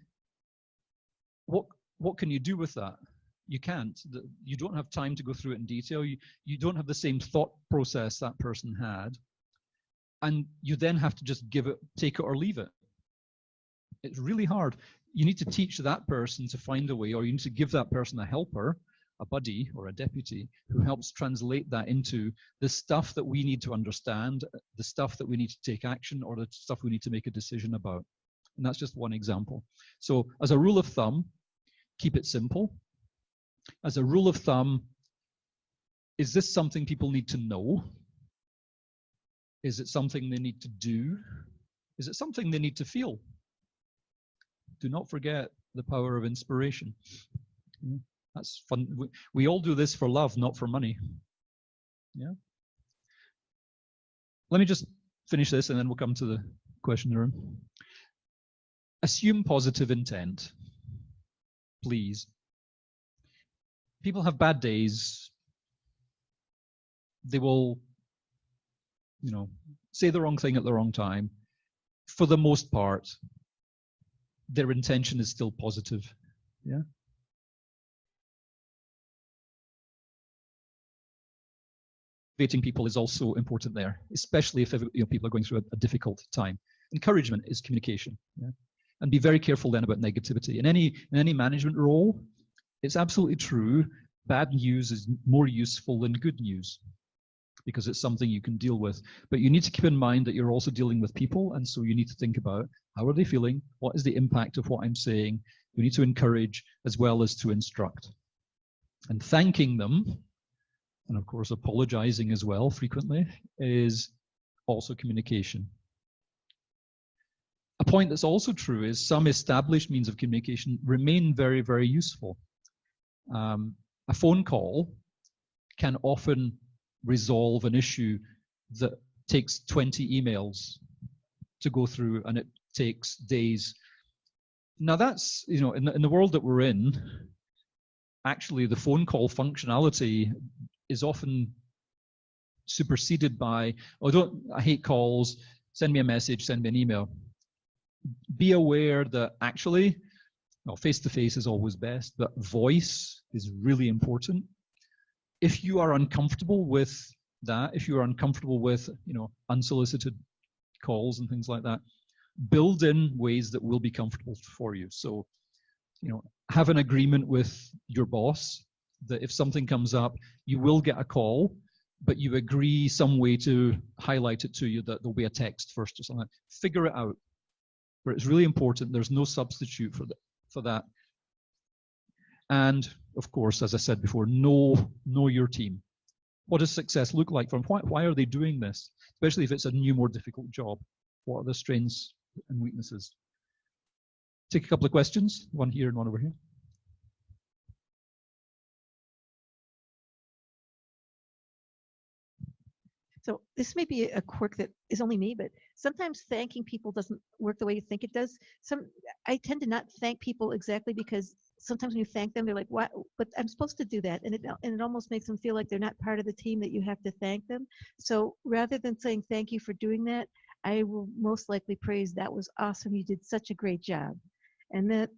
what can you do with that? You can't. You don't have time to go through it in detail. You don't have the same thought process that person had. And you then have to just take it or leave it. It's really hard. You need to teach that person to find a way, or you need to give that person a helper, a buddy or a deputy, who helps translate that into the stuff that we need to understand, the stuff that we need to take action, or the stuff we need to make a decision about. And that's just one example. So as a rule of thumb, keep it simple. As a rule of thumb, is this something people need to know? Is it something they need to do? Is it something they need to feel? Do not forget the power of inspiration. That's fun. We all do this for love, not for money. Yeah. Let me just finish this and then we'll come to the question room. Assume positive intent, please. People have bad days. They will, say the wrong thing at the wrong time. For the most part, their intention is still positive. Yeah. Motivating people is also important there, especially if people are going through a difficult time. Encouragement is communication. Yeah? And be very careful then about negativity. In any management role, it's absolutely true. Bad news is more useful than good news, because it's something you can deal with. But you need to keep in mind that you're also dealing with people, and so you need to think about how are they feeling, what is the impact of what I'm saying. You need to encourage as well as to instruct. And thanking them, and of course apologizing as well frequently, is also communication. A point that's also true is some established means of communication remain very, very useful. A phone call can often resolve an issue that takes 20 emails to go through, and it takes days. Now that's, in the world that we're in, actually the phone call functionality is often superseded by, oh, I hate calls, send me a message, send me an email. Be aware that actually, well, face-to-face is always best, but voice is really important. If you are uncomfortable with that, if you are uncomfortable with, unsolicited calls and things like that, build in ways that will be comfortable for you. So, have an agreement with your boss that if something comes up, you will get a call, but you agree some way to highlight it to you that there'll be a text first or something. Figure it out. But it's really important. There's no substitute for that. And of course, as I said before, know your team. What does success look like for them? Why are they doing this? Especially if it's a new, more difficult job. What are the strengths and weaknesses? Take a couple of questions, one here and one over here. So this may be a quirk that is only me, but sometimes thanking people doesn't work the way you think it does. I tend to not thank people exactly because sometimes when you thank them, they're like, "What? But I'm supposed to do that," and it almost makes them feel like they're not part of the team, that you have to thank them. So rather than saying thank you for doing that, I will most likely praise, "That was awesome. You did such a great job," and that,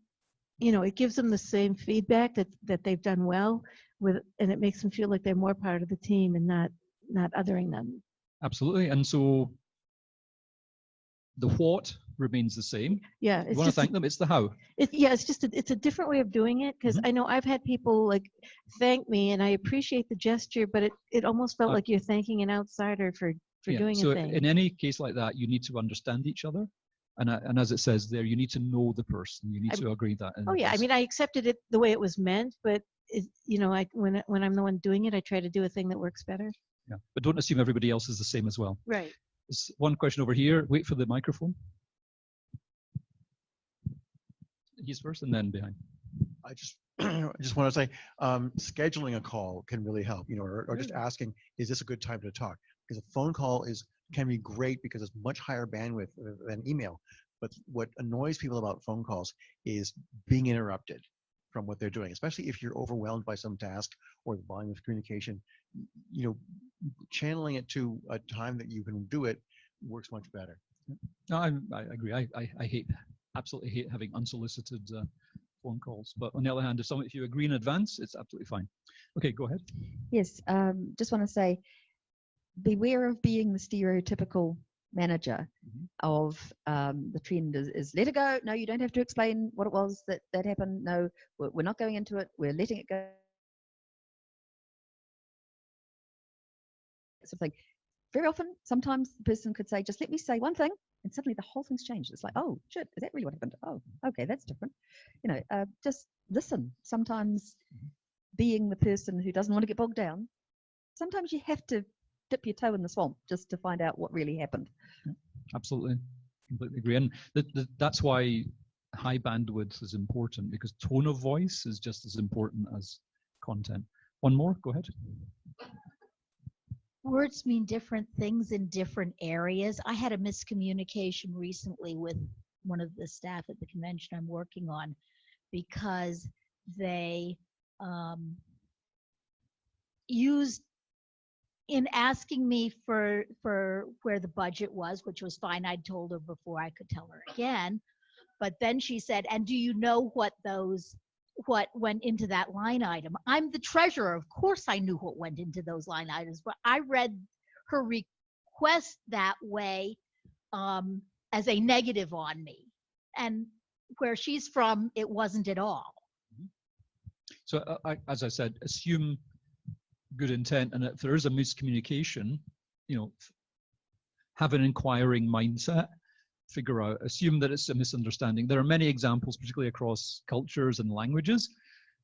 it gives them the same feedback that they've done well and it makes them feel like they're more part of the team and not othering them. Absolutely. And so the what remains the same. Yeah. You want to thank them, it's the how. It's just it's a different way of doing it, because I know I've had people like thank me and I appreciate the gesture, but it almost felt like you're thanking an outsider for doing so a thing. In any case like that, you need to understand each other. And as it says there, you need to know the person. You need to agree that. Oh yeah, I mean, I accepted it the way it was meant, but when I'm the one doing it, I try to do a thing that works better. Yeah, but don't assume everybody else is the same as well. Right. There's one question over here. Wait for the microphone. He's first and then behind. I just want to say, scheduling a call can really help, or just asking, is this a good time to talk? Because a phone call can be great because it's much higher bandwidth than email. But what annoys people about phone calls is being interrupted from what they're doing, especially if you're overwhelmed by some task or the volume of communication. Channeling it to a time that you can do it works much better. No, I agree. I absolutely hate having unsolicited phone calls. But on the other hand, if you agree in advance, it's absolutely fine. Okay, go ahead. Yes, just want to say, beware of being the stereotypical manager of the trend is let it go. No, you don't have to explain what it was that happened. No, we're not going into it. We're letting it go. Sort of thing. Very often, sometimes the person could say, just let me say one thing, and suddenly the whole thing's changed. It's like, oh, shit, is that really what happened? Oh, okay, that's different. Just listen. Sometimes being the person who doesn't want to get bogged down, sometimes you have to dip your toe in the swamp just to find out what really happened. Absolutely. Completely agree. And that's why high bandwidth is important, because tone of voice is just as important as content. One more, go ahead. Words mean different things in different areas. I had a miscommunication recently with one of the staff at the convention I'm working on, because they used, in asking me for where the budget was, which was fine. I'd told her before, I could tell her again. But then she said, and do you know what went into that line item? I'm the treasurer. Of course I knew what went into those line items, but I read her request that way as a negative on me. And where she's from, it wasn't at all. So as I said, assume good intent, and if there is a miscommunication, have an inquiring mindset. Figure out, assume that it's a misunderstanding. There are many examples, particularly across cultures and languages.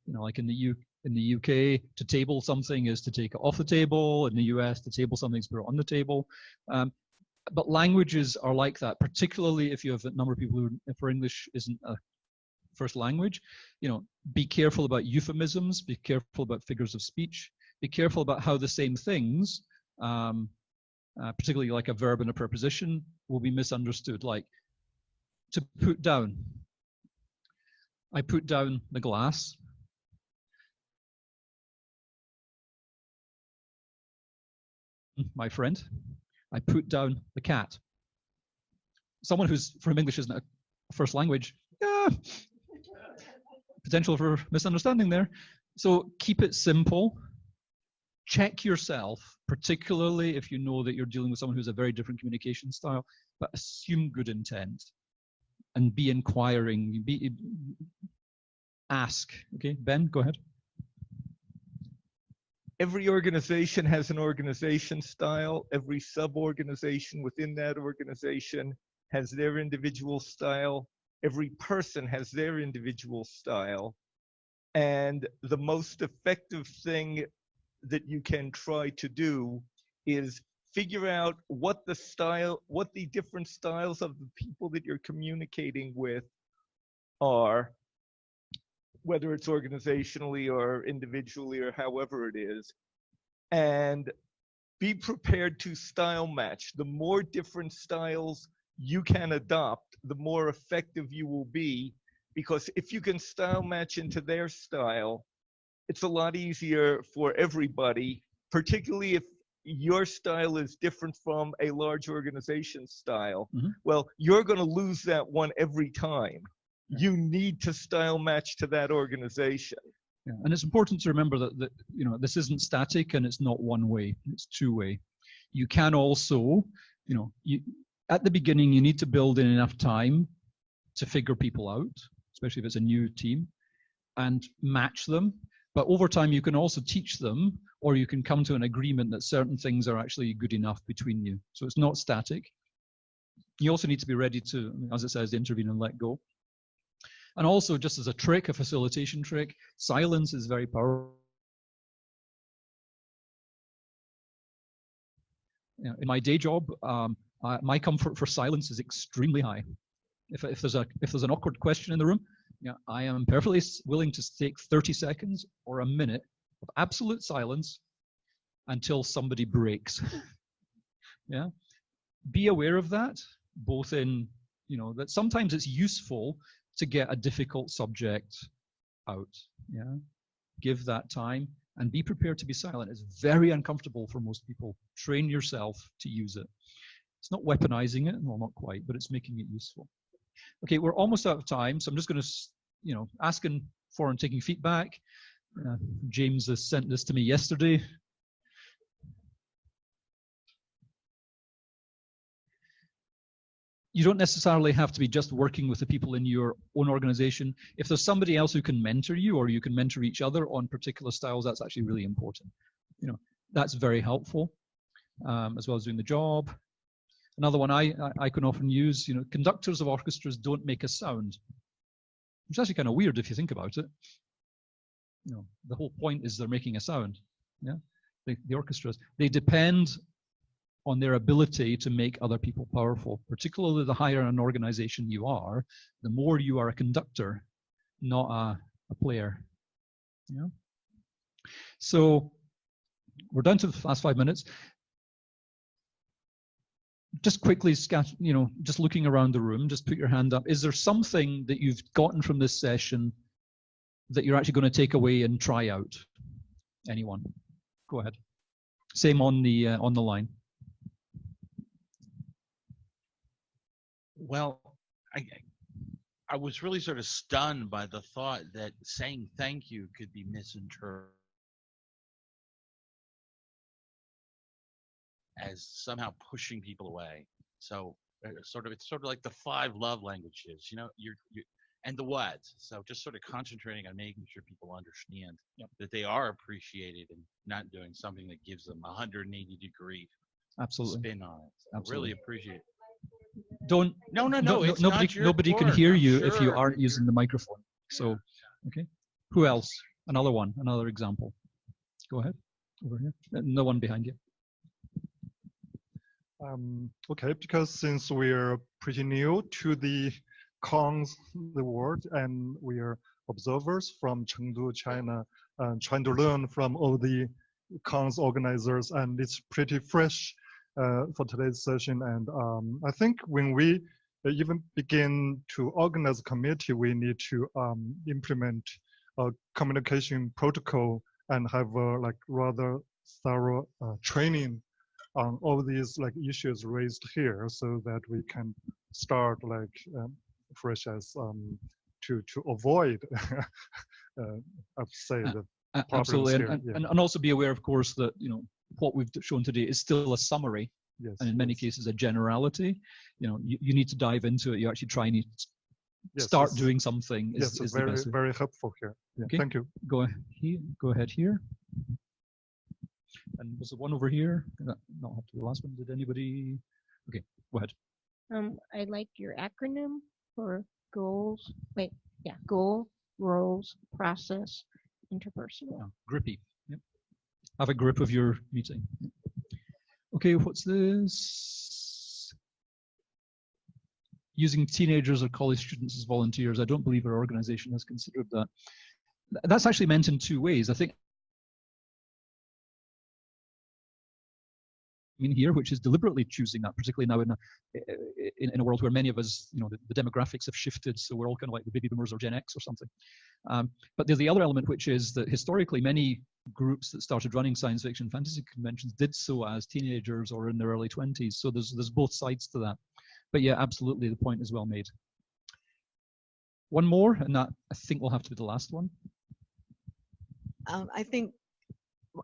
Like in the UK, to table something is to take it off the table. In the US, to table something is to put it on the table. But languages are like that, particularly if you have a number of people for English isn't a first language. Be careful about euphemisms. Be careful about figures of speech. Be careful about how the same things, particularly like a verb and a preposition, will be misunderstood. Like to put down. I put down the glass. my friend, I put down the cat. Someone who's from English isn't a first language, potential for misunderstanding there. So keep it simple. Check yourself, particularly if you know that you're dealing with someone who's a very different communication style, but assume good intent and be inquiring, ask. Okay, Ben, go ahead. Every organization has an organization style. Every sub-organization within that organization has their individual style. Every person has their individual style. And the most effective thing that you can try to do is figure out what the different styles of the people that you're communicating with are, whether it's organizationally or individually or however it is, and be prepared to style match. The more different styles you can adopt, the more effective you will be, because if you can style match into their style, it's a lot easier for everybody, particularly if your style is different from a large organization's style. Well, you're going to lose that one every time. You need to style match to that organization. Yeah. And it's important to remember that you know, this isn't static and it's not one way, it's two way. You can also, you know, at the beginning, you need to build in enough time to figure people out, especially if it's a new team, and match them. But over time, you can also teach them, or you can come to an agreement that certain things are actually good enough between you. So it's not static. You also need to be ready to, as it says, intervene and let go. And also, just as a trick, a facilitation trick, silence is very powerful. You know, in my day job, my comfort for silence is extremely high. If there's an awkward question in the room, yeah, I am perfectly willing to take 30 seconds or a minute of absolute silence until somebody breaks. Yeah, be aware of that, both in, you know, that sometimes it's useful to get a difficult subject out. Yeah, give that time and be prepared to be silent. It's very uncomfortable for most people. Train yourself to use it. It's not weaponizing it, well, not quite, but it's making it useful. Okay, we're almost out of time, so I'm just going to, you know, asking for and taking feedback. James has sent this to me yesterday. You don't necessarily have to be just working with the people in your own organization. If there's somebody else who can mentor you, or you can mentor each other on particular styles, that's actually really important. You know, that's very helpful, as well as doing the job. Another one I can often use, you know, conductors of orchestras don't make a sound. It's actually kind of weird if you think about it. You know, the whole point is they're making a sound. Yeah, the orchestras, they depend on their ability to make other people powerful. Particularly the higher an organization you are, the more you are a conductor, not a player. Yeah. So we're down to the last 5 minutes. Just quickly, you know, just looking around the room, just put your hand up. Is there something that you've gotten from this session that you're actually going to take away and try out? Anyone? Go ahead. Same on the line. Well, I was really sort of stunned by the thought that saying thank you could be misinterpreted as somehow pushing people away. So it's sort of like the 5 love languages, you know, you're and the what. So just sort of concentrating on making sure people understand that they are appreciated and not doing something that gives them a 180-degree spin on it. So I really appreciate it. Don't. No. Nobody can hear you if you aren't using the microphone. So, okay. Who else? Another one. Another example. Go ahead. Over here. No one behind you. Okay, because since we're pretty new to the cons, the world, and we are observers from Chengdu, China, trying to learn from all the cons organizers, and it's pretty fresh for today's session. And I think when we even begin to organize a committee, we need to implement a communication protocol and have like rather thorough training on all these like issues raised here, so that we can start like fresh as to avoid I'd say the Absolutely, problems here. and also be aware, of course, that what we've shown today is still a summary, yes, and in many cases a generality. You need to dive into it. You actually try and start doing something. Yes, is very the best way. very helpful here. Yeah, Okay. thank you. Go ahead here. And was the one over here? Not have to be the last one. Did anybody? Okay, go ahead. I like your acronym for goals. Wait, yeah, goal, roles, process, interpersonal. Oh, grippy. Yep. Have a grip of your meeting. Okay, what's this? Using teenagers or college students as volunteers. I don't believe our organization has considered that. That's actually meant in two ways. I think here, which is deliberately choosing that, particularly now in a world where many of us, the demographics have shifted, so we're all kind of like the baby boomers or Gen X or something. But there's the other element, which is that historically many groups that started running science fiction fantasy conventions did so as teenagers or in their early 20s. So there's both sides to that. But yeah, absolutely, the point is well made. One more, and that I think will have to be the last one. I think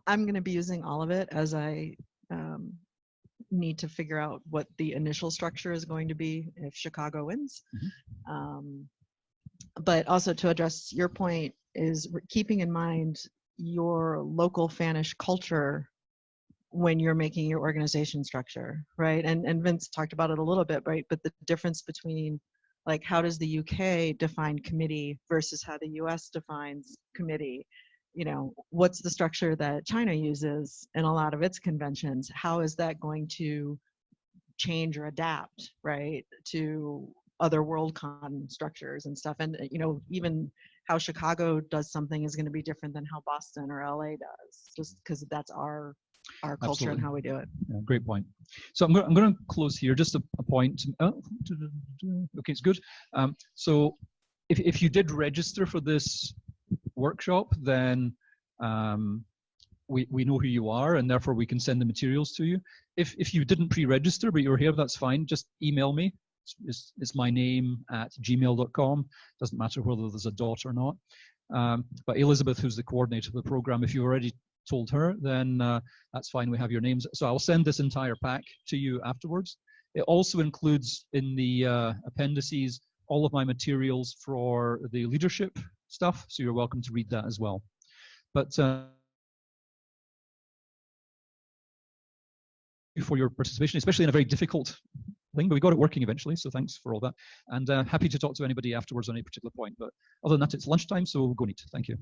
I'm going to be using all of it as I need to figure out what the initial structure is going to be if Chicago wins. But also to address your point is keeping in mind your local Fanish culture when you're making your organization structure, right? And Vince talked about it a little bit, right? But the difference between like how does the UK define committee versus how the US defines committee? What's the structure that China uses in a lot of its conventions? How is that going to change or adapt, right, to other WorldCon structures and stuff? And, even how Chicago does something is going to be different than how Boston or LA does, just because that's our culture. Absolutely. And how we do it. Yeah, great point. So I'm going to close here. Just a point. Okay, it's good. So if you did register for this workshop, then we know who you are, and therefore we can send the materials to you. If you didn't pre-register but you're here, that's fine. Just email me. It's my name at gmail.com. Doesn't matter whether there's a dot or not. But Elizabeth, who's the coordinator of the program, if you already told her, then that's fine. We have your names. So I'll send this entire pack to you afterwards. It also includes in the appendices all of my materials for the leadership stuff, so you're welcome to read that as well. But for your participation, especially in a very difficult thing, but we got it working eventually, so thanks for all that. And happy to talk to anybody afterwards on any particular point. But other than that, it's lunchtime, so we'll go and eat. Thank you.